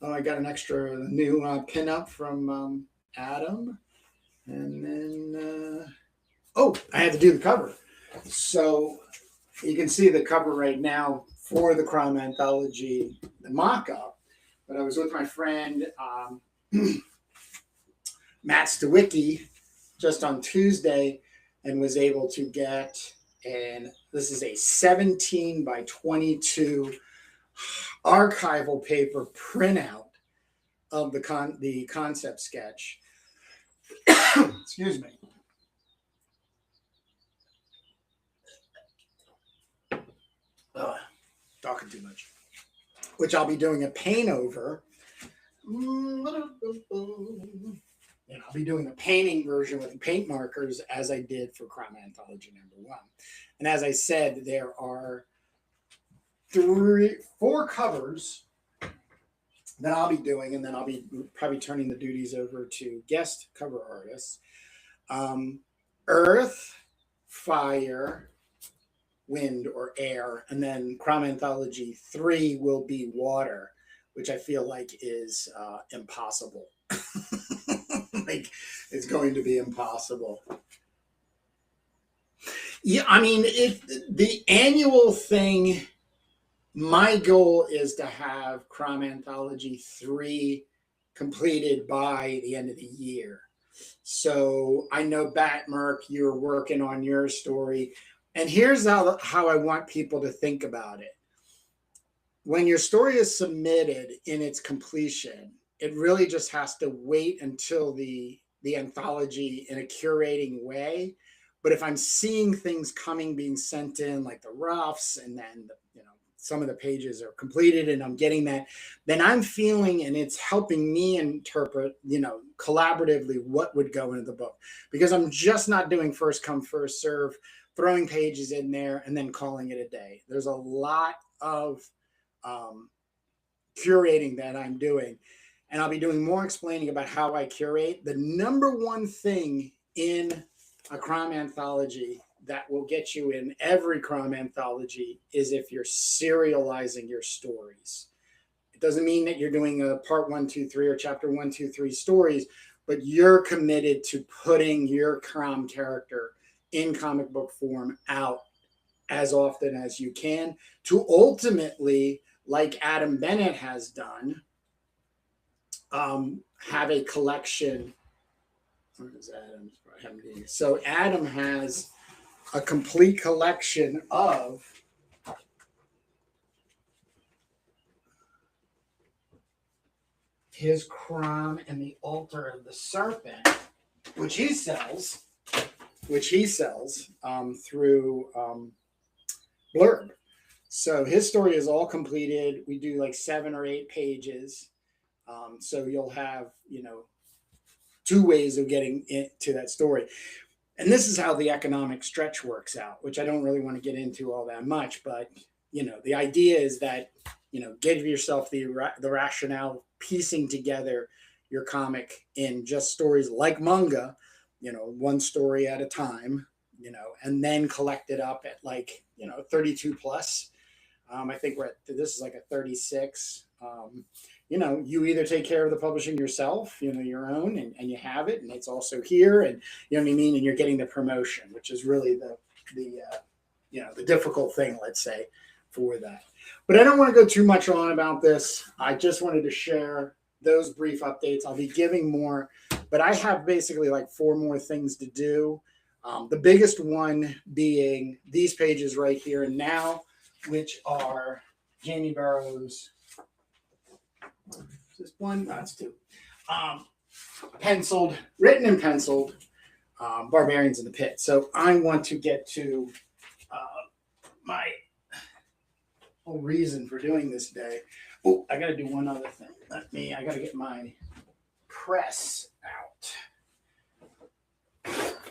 I got an extra new pin up from Adam, and then I had to do the cover. So you can see the cover right now for the CROM Anthology, the mock-up. But I was with my friend Matt Stawicki just on Tuesday and was able to get, and this is a 17 by 22 archival paper printout of the concept sketch. Excuse me. Talking too much. Which I'll be doing a paint over. And I'll be doing a painting version with paint markers as I did for CROM Anthology #1. And as I said, there are 4 covers that I'll be doing, and then I'll be probably turning the duties over to guest cover artists. Earth, fire, wind or air, and then CROM Anthology 3 will be water, which I feel like is impossible. Like, it's going to be impossible. Yeah, I mean, the annual thing, my goal is to have CROM Anthology 3 completed by the end of the year. So I know, Batmerk, you're working on your story. And here's how I want people to think about it. When your story is submitted in its completion, it really just has to wait until the anthology in a curating way. But if I'm seeing things being sent in, like the roughs, and then some of the pages are completed and I'm getting that, then I'm feeling, and it's helping me interpret, collaboratively what would go into the book. Because I'm just not doing first come, first serve, throwing pages in there and then calling it a day. There's a lot of curating that I'm doing. And I'll be doing more explaining about how I curate. The number one thing in a CROM anthology that will get you in every CROM anthology is if you're serializing your stories. It doesn't mean that you're doing a part 1, 2, 3 or chapter 1, 2, 3 stories, but you're committed to putting your CROM character in comic book form out as often as you can to ultimately, like Adam Bennett has done, have a collection. Where is Adam? So Adam has a complete collection of his CROM and the Altar of the Serpent, which he sells through Blurb. So his story is all completed. We do like 7 or 8 pages. So you'll have, 2 ways of getting into that story. And this is how the economic stretch works out, which I don't really want to get into all that much. But, the idea is that, give yourself the rationale, piecing together your comic in just stories like manga, 1 story at a time, and then collect it up at 32 plus. I think this is like a 36. You either take care of the publishing yourself, your own, and you have it, and it's also here, and you know what I mean, and you're getting the promotion, which is really the difficult thing, let's say, for that. But I don't want to go too much on about this. I just wanted to share those brief updates. I'll be giving more, but I have basically 4 more things to do. The biggest one being these pages right here and now, which are Jamie Barrows. Is this 1? No, it's 2. Written and penciled, Barbarians in the Pit. So I want to get to whole reason for doing this day. Oh, I got to do one other thing. I got to get my press out.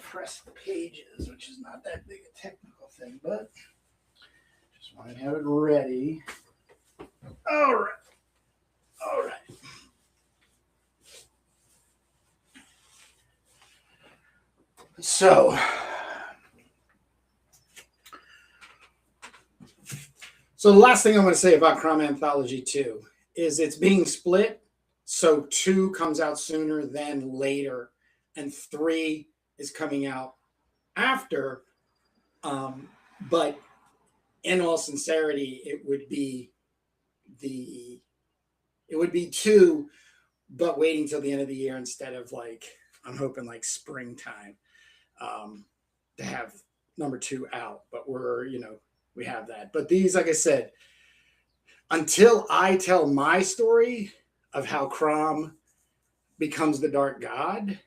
Press the pages, which is not that big a technical thing, but just want to have it ready. All right. All right. So the last thing I want to say about CROM Anthology 2 is it's being split. So 2 comes out sooner than later, and 3 is coming out after. But in all sincerity, it would be 2, but waiting till the end of the year instead of like, I'm hoping like springtime to have number 2 out. But we have that. But these, like I said, until I tell my story of how CROM becomes the Dark God,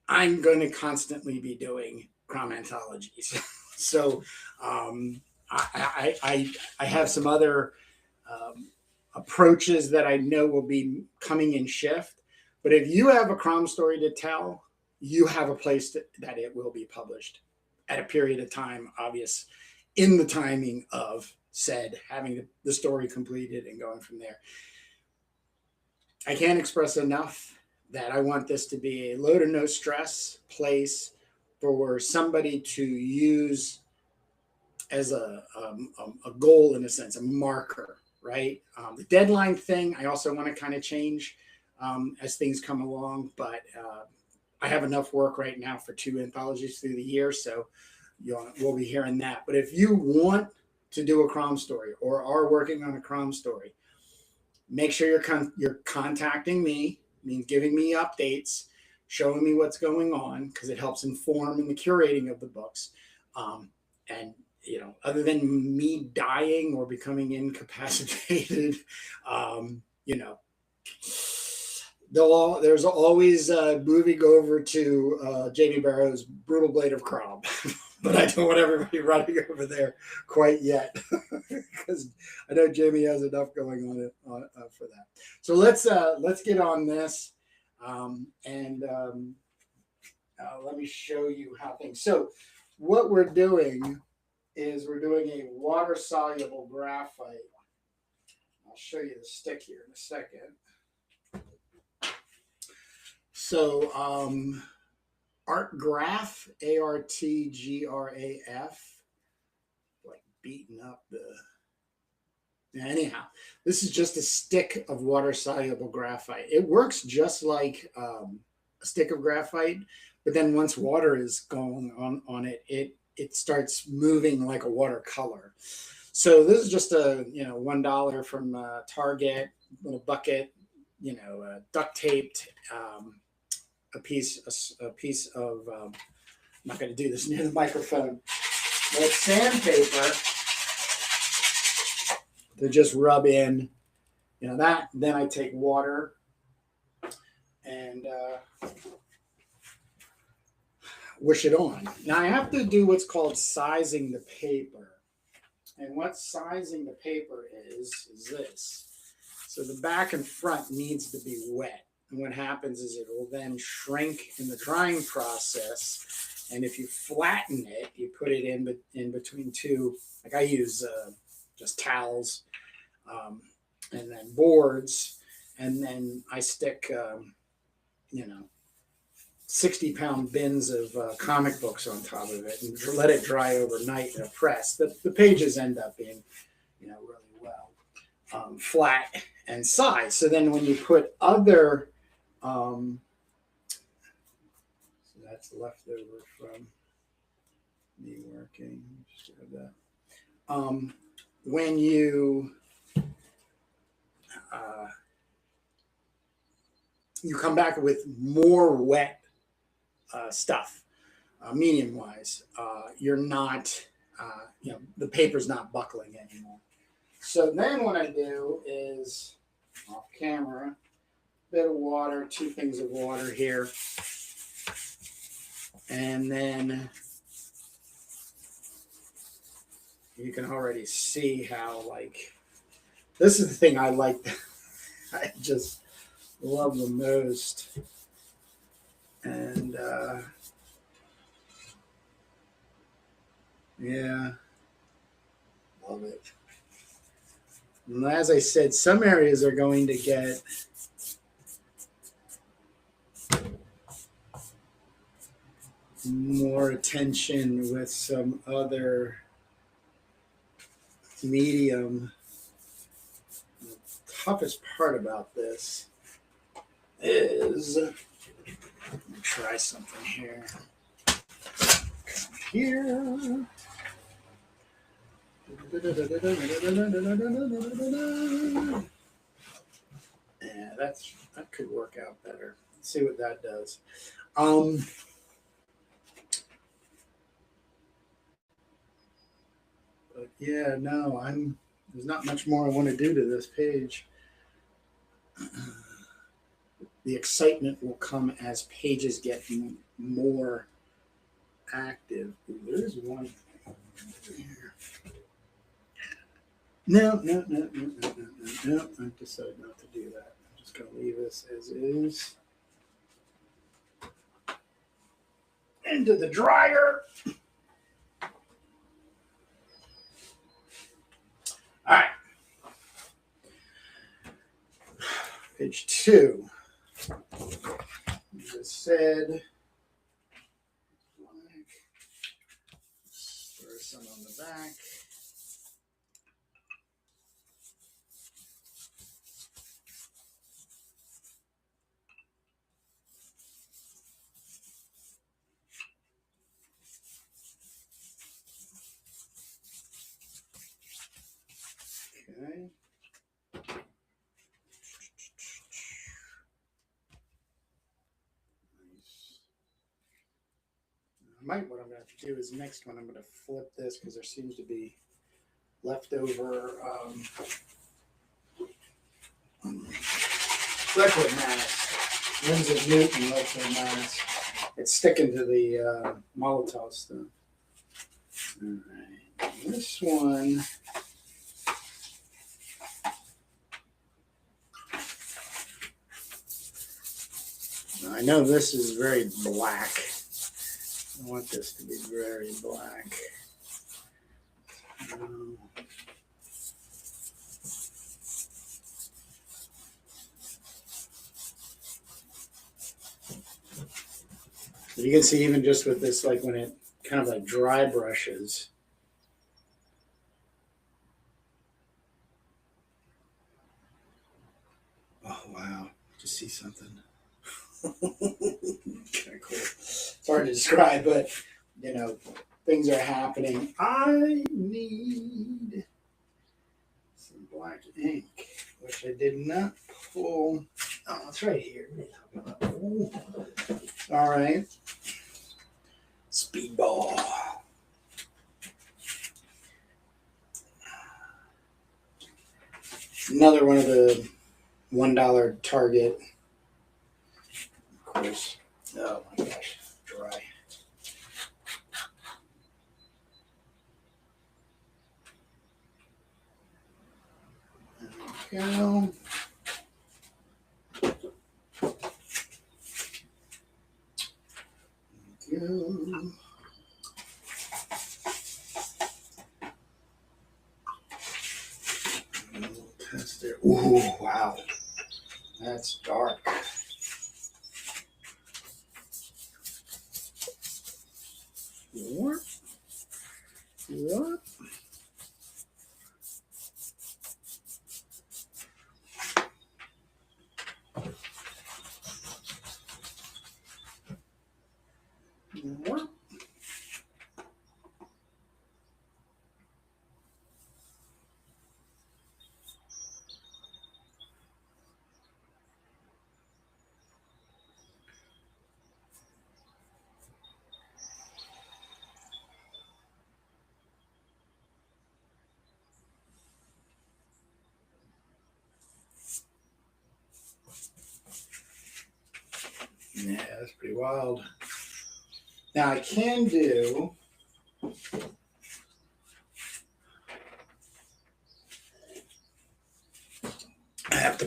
I'm going to constantly be doing CROM anthologies. So I have some other approaches that I know will be coming in shift. But if you have a CROM story to tell, you have a place that it will be published at a period of time, obvious, in the timing of said having the story completed and going from there. I can't express enough that I want this to be a low to no stress place for somebody to use as a goal, in a sense, a marker, right? The deadline thing, I also want to kind of change as things come along, but I have enough work right now for 2 anthologies through the year, so we'll be hearing that. But if you want to do a CROM story or are working on a CROM story, make sure you're contacting me, means giving me updates, showing me what's going on, because it helps inform in the curating of the books. And other than me dying or becoming incapacitated, there's always moving over to Jamie Barrows' Brutal Blade of CROM. But I don't want everybody running over there quite yet, because I know Jamie has enough going on for that. So let's get on this, and let me show you how things. So what we're doing is we're doing a water-soluble graphite. I'll show you the stick here in a second. So Artgraph, ARTGRAF, like beating up anyhow, this is just a stick of water-soluble graphite. It works just like a stick of graphite, but then once water is going on it, it starts moving like a watercolor. So this is just a $1 from Target, little bucket, duct taped. A piece of I'm not going to do this near the microphone, but sandpaper to just rub in, that. Then I take water and wish it on. Now I have to do what's called sizing the paper, and what sizing the paper is this. So the back and front needs to be wet. And what happens is it will then shrink in the drying process. And if you flatten it, you put it in between 2, like I use just towels and then boards. And then I stick, 60-pound bins of comic books on top of it and let it dry overnight in a press. The pages end up being, really well flat and sized. So then when you put other so that's leftover from me working. Just grab that. When you come back with more wet stuff, medium wise, you're not, the paper's not buckling anymore. So then what I do is off camera. Bit of water, 2 things of water here, and then you can already see how like This is the thing I like. I just love the most. And yeah, love it. And as I said, some areas are going to get more attention with some other medium. The toughest part about this is, let me try something here. Come here. Yeah, that could work out better. Let's see what that does. But yeah, no, there's not much more I want to do to this page. The excitement will come as pages get more active. Ooh, there's one here. No. I decided not to do that. I'm just going to leave this as is. Into the dryer. All right. Page 2. As I said, throw some on the back. Okay. What I'm going to have to do is next one, I'm going to flip this because there seems to be leftover liquid mass. Lindsay Newton liquid mass. It's sticking to the Molotov stuff. All right. This one. I know this is very black. I want this to be very black. You can see even just with this, like when it kind of like dry brushes. Oh, wow. Just see something. Kind of cool. It's hard to describe, but, you know, things are happening. I need some black ink, which I did not pull. Oh, it's right here. All right. Speedball. Another one of the $1 Target. Of course. Oh my gosh, dry. There we go. Go. Test it. Ooh, wow. That's dark. What? What? What? Yeah, that's pretty wild. Now I can do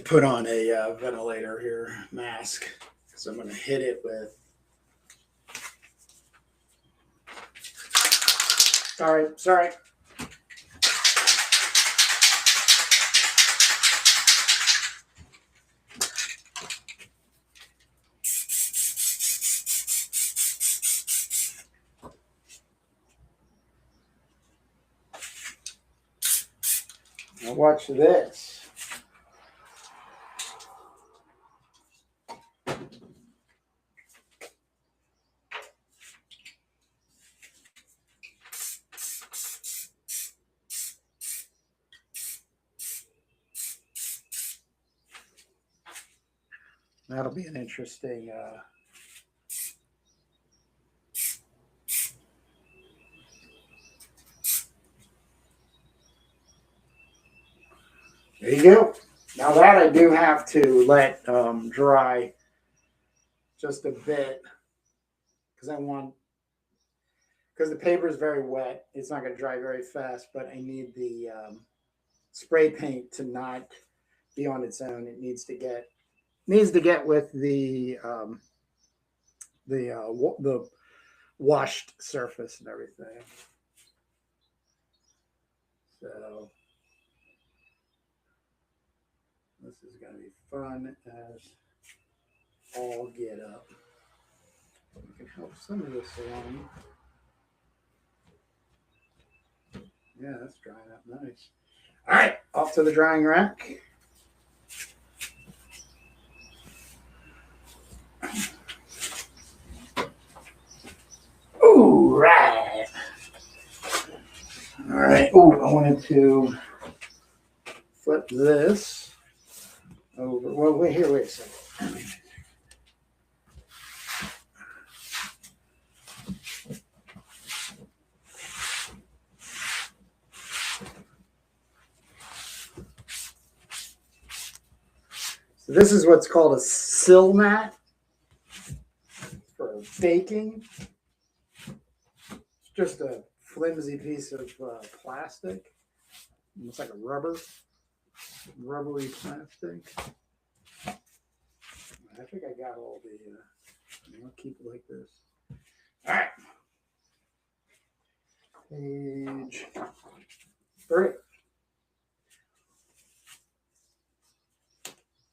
put on a ventilator here mask because I'm going to hit it with. Sorry. Now watch this. That'll be an interesting. There you go. Now that I do have to let dry just a bit because the paper is very wet. It's not going to dry very fast, but I need the spray paint to not be on its own. It needs to get with the washed surface and everything. So this is going to be fun as all get up. We can help some of this along. Yeah, that's drying up nice. All right, off to the drying rack. Ooh, right. All right. Oh, I wanted to flip this over. Well, wait a second. So this is what's called a sill mat for baking. It's just a flimsy piece of plastic. It's like a rubbery plastic. I think I got all the. I'll keep it like this. All right. Page 3.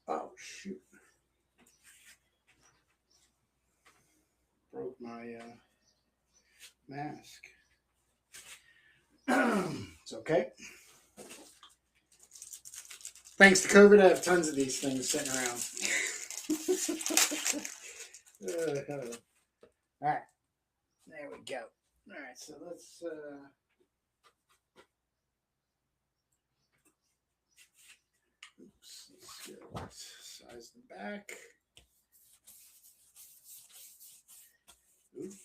Oh shoot! Broke my mask. It's okay. Thanks to COVID, I have tons of these things sitting around. All right, there we go. All right, so let's. Let's size the back. Oops.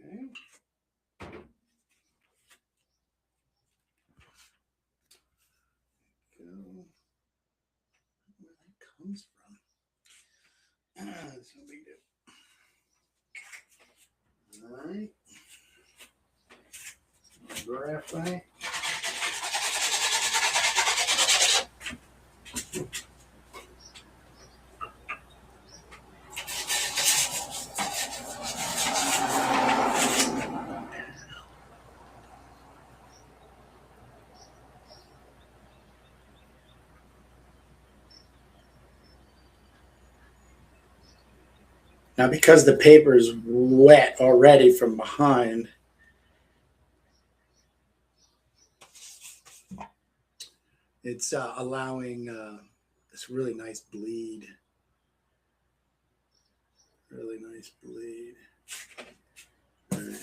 Okay. Go. Where that comes from? That's no big deal. All right. Graphite. Now, because the paper is wet already from behind, it's allowing this really nice bleed. Really nice bleed. All right.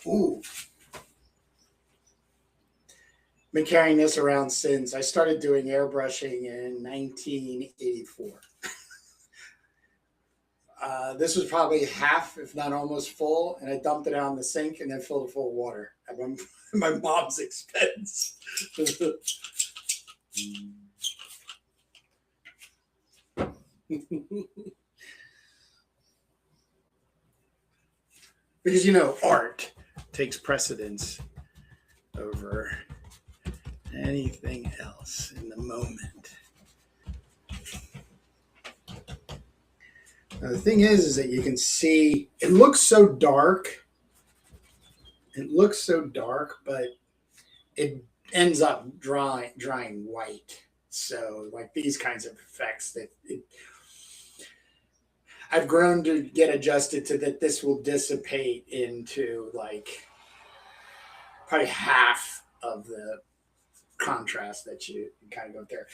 Ooh. Been carrying this around since I started doing airbrushing in 1984. This was probably half, if not almost full, and I dumped it out in the sink and then filled it full of water at my mom's expense. Because, you know, art takes precedence over anything else in the moment. Now, the thing is that you can see it looks so dark. It looks so dark, but it ends up drying white. So, like these kinds of effects I've grown to get adjusted to that. This will dissipate into like probably half of the contrast that you kind of go there.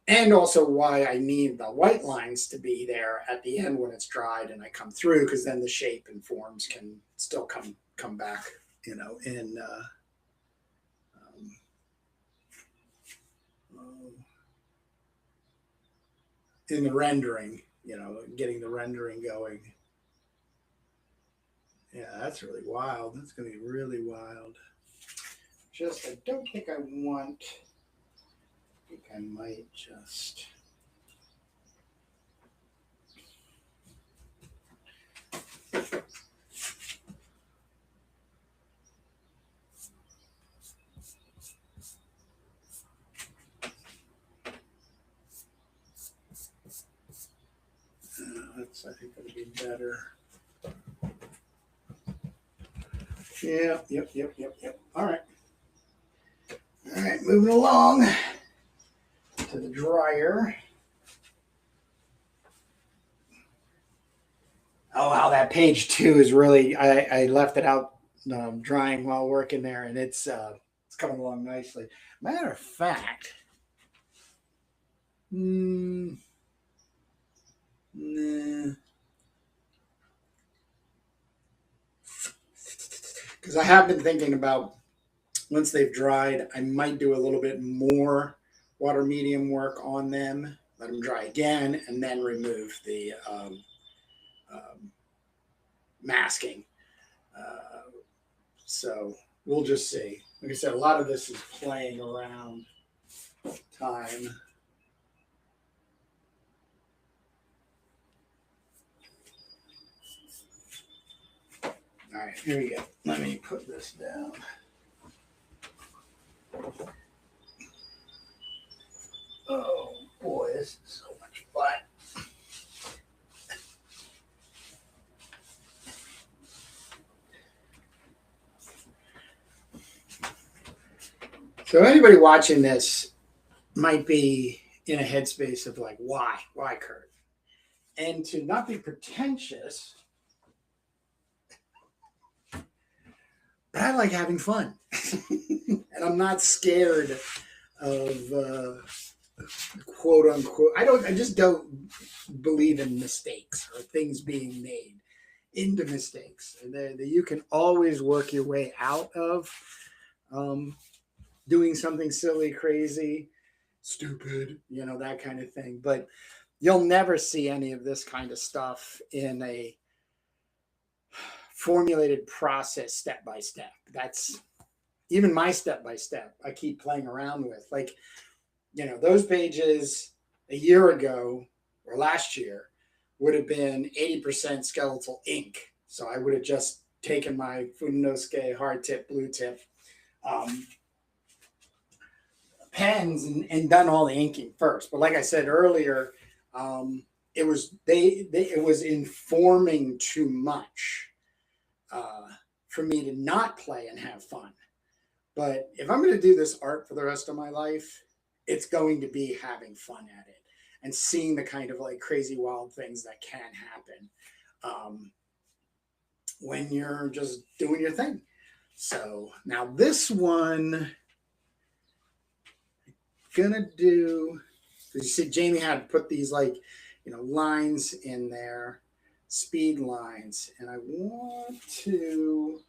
And also why I need the white lines to be there at the end when it's dried and I come through, because then the shape and forms can still come back, you know, in the rendering, you know, getting the rendering going. Yeah, that's really wild. That's going to be really wild. Just, I don't think I want, I think I might just. That's, I think, it'll be better. Yeah, yep. All right. All right, moving along to the dryer. Oh, wow, that page 2 is really, I left it out drying while working there, and it's coming along nicely. Matter of fact, nah. Because I have been thinking about, once they've dried, I might do a little bit more water medium work on them, let them dry again, and then remove the masking. So we'll just see. Like I said, a lot of this is playing around time. All right, here we go. Let me put this down. Oh boy, this is so much fun. So anybody watching this might be in a headspace of like, why, Kurt? And to not be pretentious, but I like having fun, and I'm not scared of quote unquote. I just don't believe in mistakes or things being made into mistakes. That you can always work your way out of doing something silly, crazy, stupid, you know, that kind of thing. But you'll never see any of this kind of stuff in a formulated process, step by step. That's even my step by step I keep playing around with. Like, you know, those pages a year ago or last year would have been 80% skeletal ink. So I would have just taken my Funnosuke hard tip, blue tip pens and done all the inking first. But like I said earlier, it was informing too much for me to not play and have fun. But if I'm going to do this art for the rest of my life, it's going to be having fun at it and seeing the kind of like crazy wild things that can happen when you're just doing your thing. So now this one, I'm gonna do, because you see Jamie had put these like, you know, lines in there, speed lines, and I want to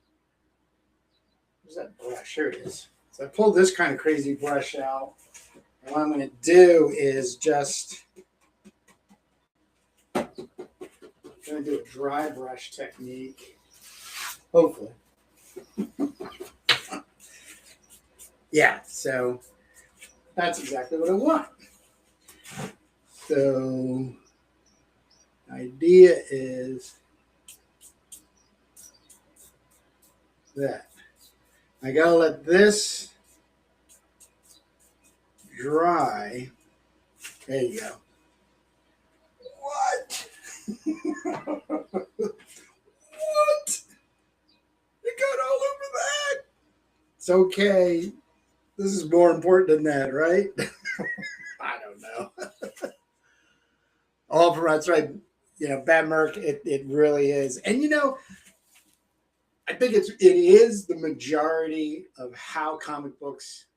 Where's that brush? Here it is. So I pulled this kind of crazy brush out. And what I'm going to do is just going to do a dry brush technique. Hopefully. Yeah, so that's exactly what I want. So the idea is that I gotta let this dry. There you go. What? What? It got all over that. It's okay. This is more important than that, right? I don't know. All from that's right. You know, Bad Merc, it really is. And you know, I think it is the majority of how comic books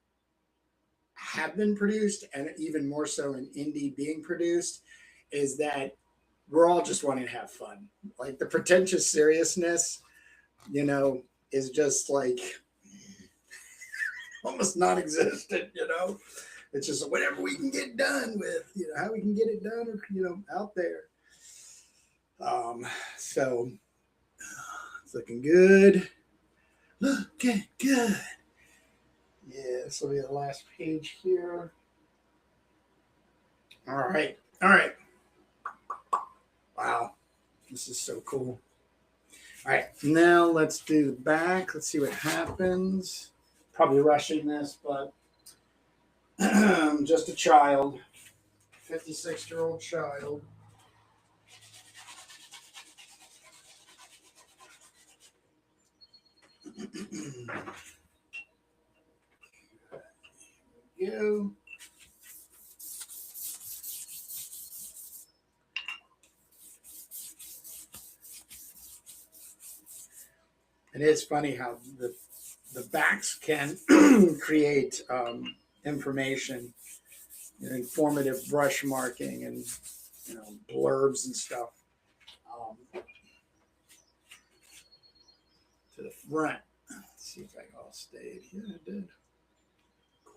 have been produced, and even more so in indie being produced, is that we're all just wanting to have fun. Like the pretentious seriousness, you know, is just like almost non-existent, you know. It's just whatever we can get done with, you know, how we can get it done, or, you know, out there. So it's looking good. Looking good. Yeah, this will be the last page here. All right. All right. Wow. This is so cool. All right. Now let's do the back. Let's see what happens. Probably rushing this, but just a child. 56-year-old child. Go. It is funny how the backs can create information, you know, informative brush marking and, you know, blurbs and stuff. To the front. Let's see if I all stayed. Yeah, it did.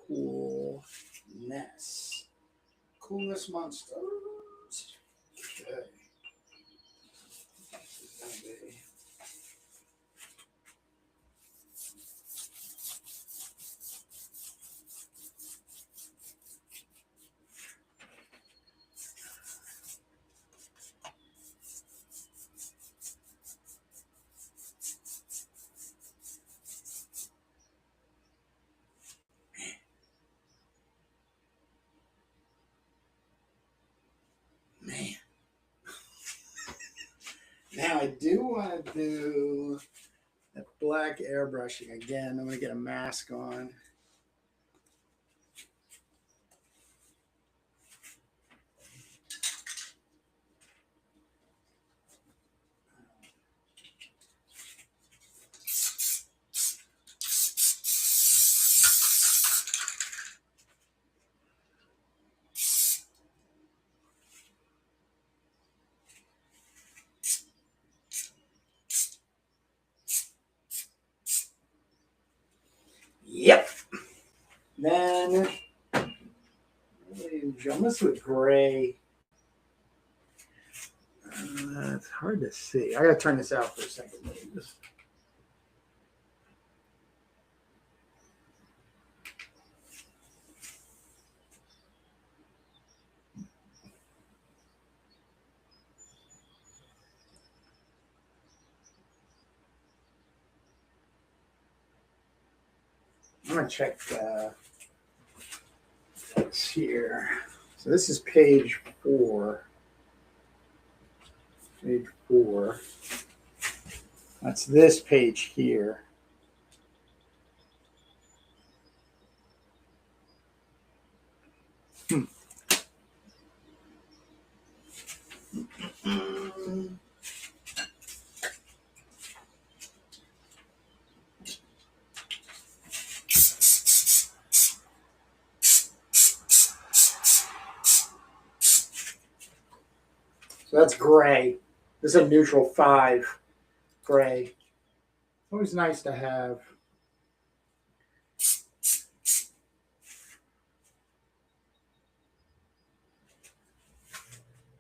Coolness. Coolness monsters. Okay. Man. Now I do want to do that black airbrushing again. I'm going to get a mask on. Yep. Then almost with gray. It's hard to see. I gotta turn this out for a second. I'm gonna check what's here. So this is page 4. Page 4. That's this page here. So that's gray. This is a neutral 5 gray. It's always nice to have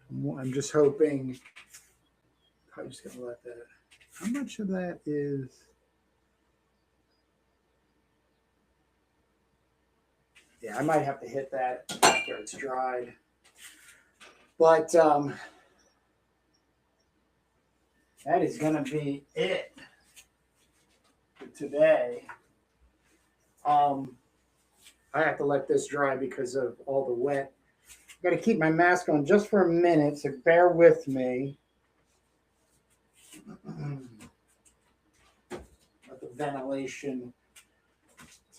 I'm just hoping. I'm just gonna let that. How much of that is? Yeah, I might have to hit that after it's dried. But that is gonna be it for today. I have to let this dry because of all the wet. I've got to keep my mask on just for a minute, so bear with me. Let the ventilation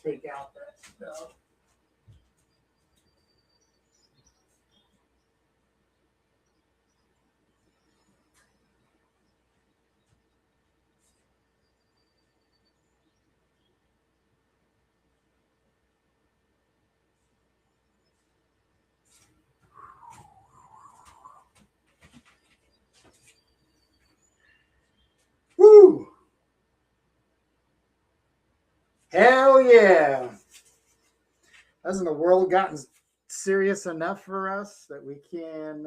take out that stuff. Woo! Hell yeah! Hasn't the world gotten serious enough for us that we can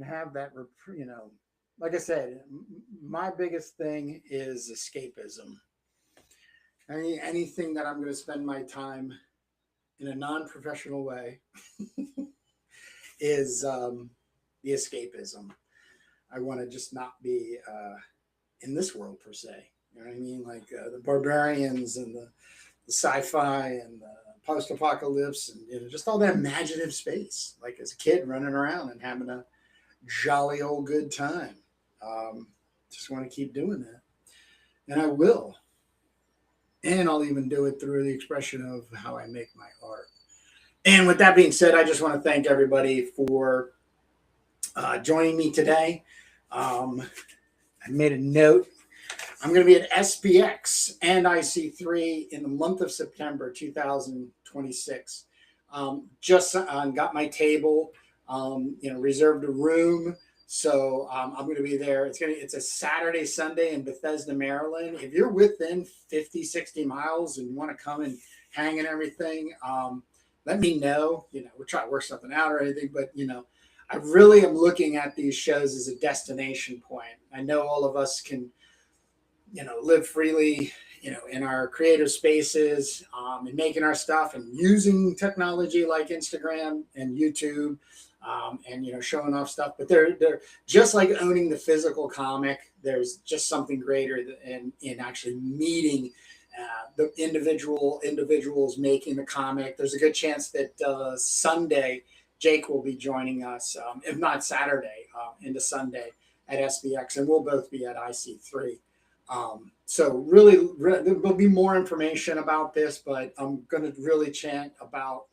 have that? You know, like I said, my biggest thing is escapism. Anything that I'm going to spend my time in a non-professional way is the escapism. I want to just not be in this world per se. You know what I mean? Like the Barbarians and the sci-fi and the post-apocalypse and, you know, just all that imaginative space. Like as a kid running around and having a jolly old good time. Just want to keep doing that, and I will. And I'll even do it through the expression of how I make my art. And with that being said, I just want to thank everybody for joining me today. I made a note. I'm going to be at SPX and IC3 in the month of September 2026. Just got my table, reserved a room. So I'm going to be there. It's a Saturday, Sunday in Bethesda, Maryland. If you're within 50, 60 miles and you want to come and hang and everything, let me know. You know, we'll try to work something out or anything. But, you know, I really am looking at these shows as a destination point. I know all of us can, you know, live freely, you know, in our creative spaces and making our stuff and using technology like Instagram and YouTube. And, you know, showing off stuff, but they're just like owning the physical comic. There's just something greater in actually meeting the individuals making the comic. There's a good chance that Sunday Jake will be joining us, if not Saturday, into Sunday at SBX, and we'll both be at IC3. So really, there will be more information about this, but I'm going to really chant about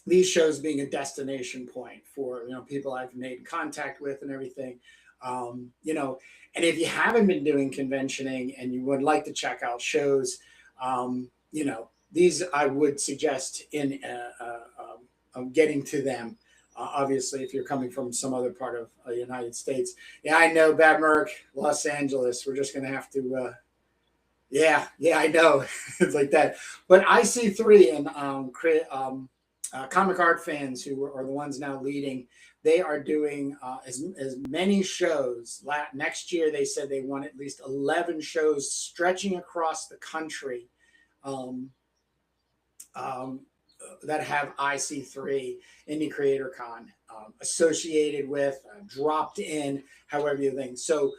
these shows being a destination point for, you know, people I've made contact with and everything. You know, and if you haven't been doing conventioning and you would like to check out shows, you know, these I would suggest in getting to them. Obviously, if you're coming from some other part of the United States. Yeah, I know, Bad Merc, Los Angeles. We're just going to have to. Yeah, I know. It's like that. But IC3 and comic art fans who are the ones now leading, they are doing as many shows. Next year, they said they want at least 11 shows stretching across the country that have IC3 Indie Creator Con associated with, dropped in, however you think. So,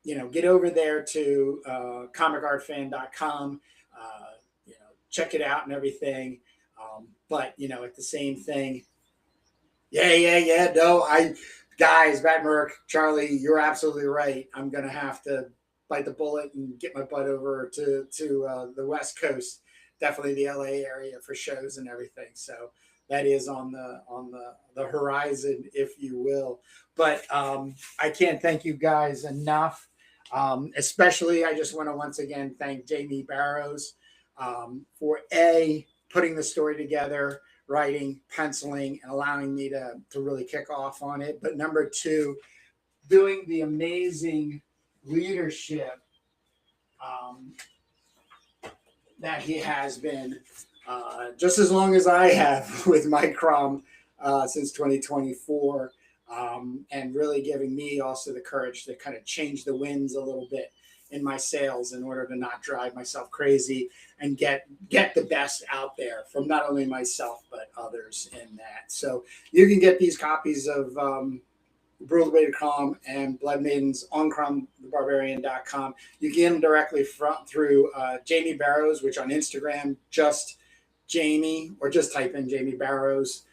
you know, get over there to comicartfan.com, you know, check it out and everything. But, you know, at the same thing, yeah. No, guys, Bat Merc, Charlie, you're absolutely right. I'm going to have to bite the bullet and get my butt over to the West Coast, definitely the LA area for shows and everything. So that is on the horizon, if you will. But I can't thank you guys enough. Especially, I just want to once again thank Jamie Barrows for putting the story together, writing, penciling, and allowing me to really kick off on it. But number two, doing the amazing leadership that he has been just as long as I have with my CROM since 2024, and really giving me also the courage to kind of change the winds a little bit in my sales in order to not drive myself crazy and get the best out there from not only myself but others in that. So you can get these copies of Brutal Weighted CROM and Blood Maidens on CROMBarbarian.com. You can get them directly through Jamie Barrows, which on Instagram, just Jamie, or just type in Jamie Barrows.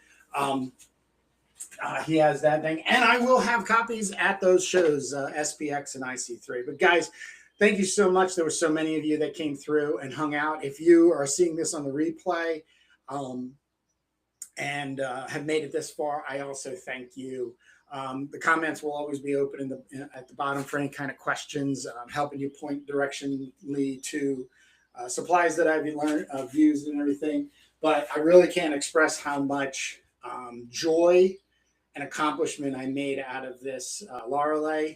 He has that thing. And I will have copies at those shows, SPX and IC3. But guys, thank you so much. There were so many of you that came through and hung out. If you are seeing this on the replay and have made it this far, I also thank you. The comments will always be open at the bottom for any kind of questions, helping you point directionally to supplies that I've learned, used and everything. But I really can't express how much joy and accomplishment I made out of this Lorelei,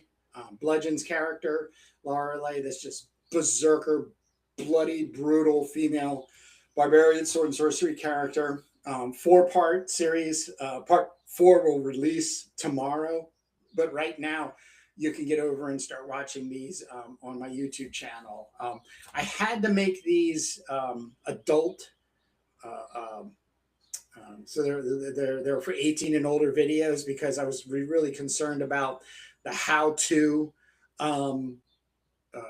Bludgeon's character. Lorelei, this just berserker, bloody, brutal female barbarian sword and sorcery character. 4-part series. Part 4 will release tomorrow, but right now you can get over and start watching these on my YouTube channel. I had to make these adult, so they're for 18 and older videos because I was really concerned about the how-to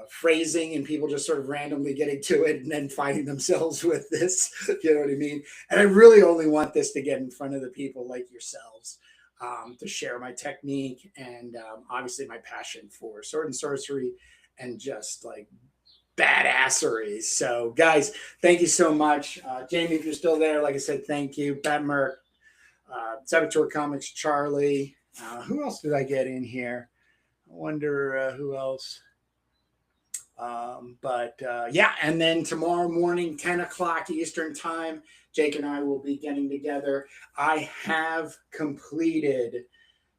phrasing and people just sort of randomly getting to it and then finding themselves with this, you know what I mean? And I really only want this to get in front of the people like yourselves, to share my technique and obviously my passion for sword and sorcery and just like badassery. So guys, thank you so much. Jamie, if you're still there, like I said, thank you. Bat Merc, Saboteur Comics, Charlie. Who else did I get in here? I wonder who else. Yeah, and then tomorrow morning, 10 o'clock Eastern time, Jake and I will be getting together. I have completed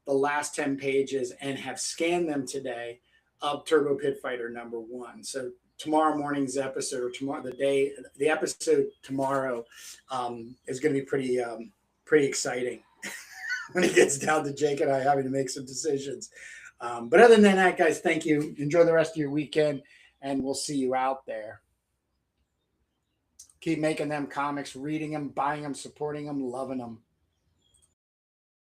the last 10 pages and have scanned them today of Turbo Pit Fighter #1. So tomorrow morning's episode, or tomorrow, the episode tomorrow, is going to be pretty exciting when it gets down to Jake and I having to make some decisions. But other than that, guys, thank you. Enjoy the rest of your weekend. And we'll see you out there. Keep making them comics, reading them, buying them, supporting them, loving them.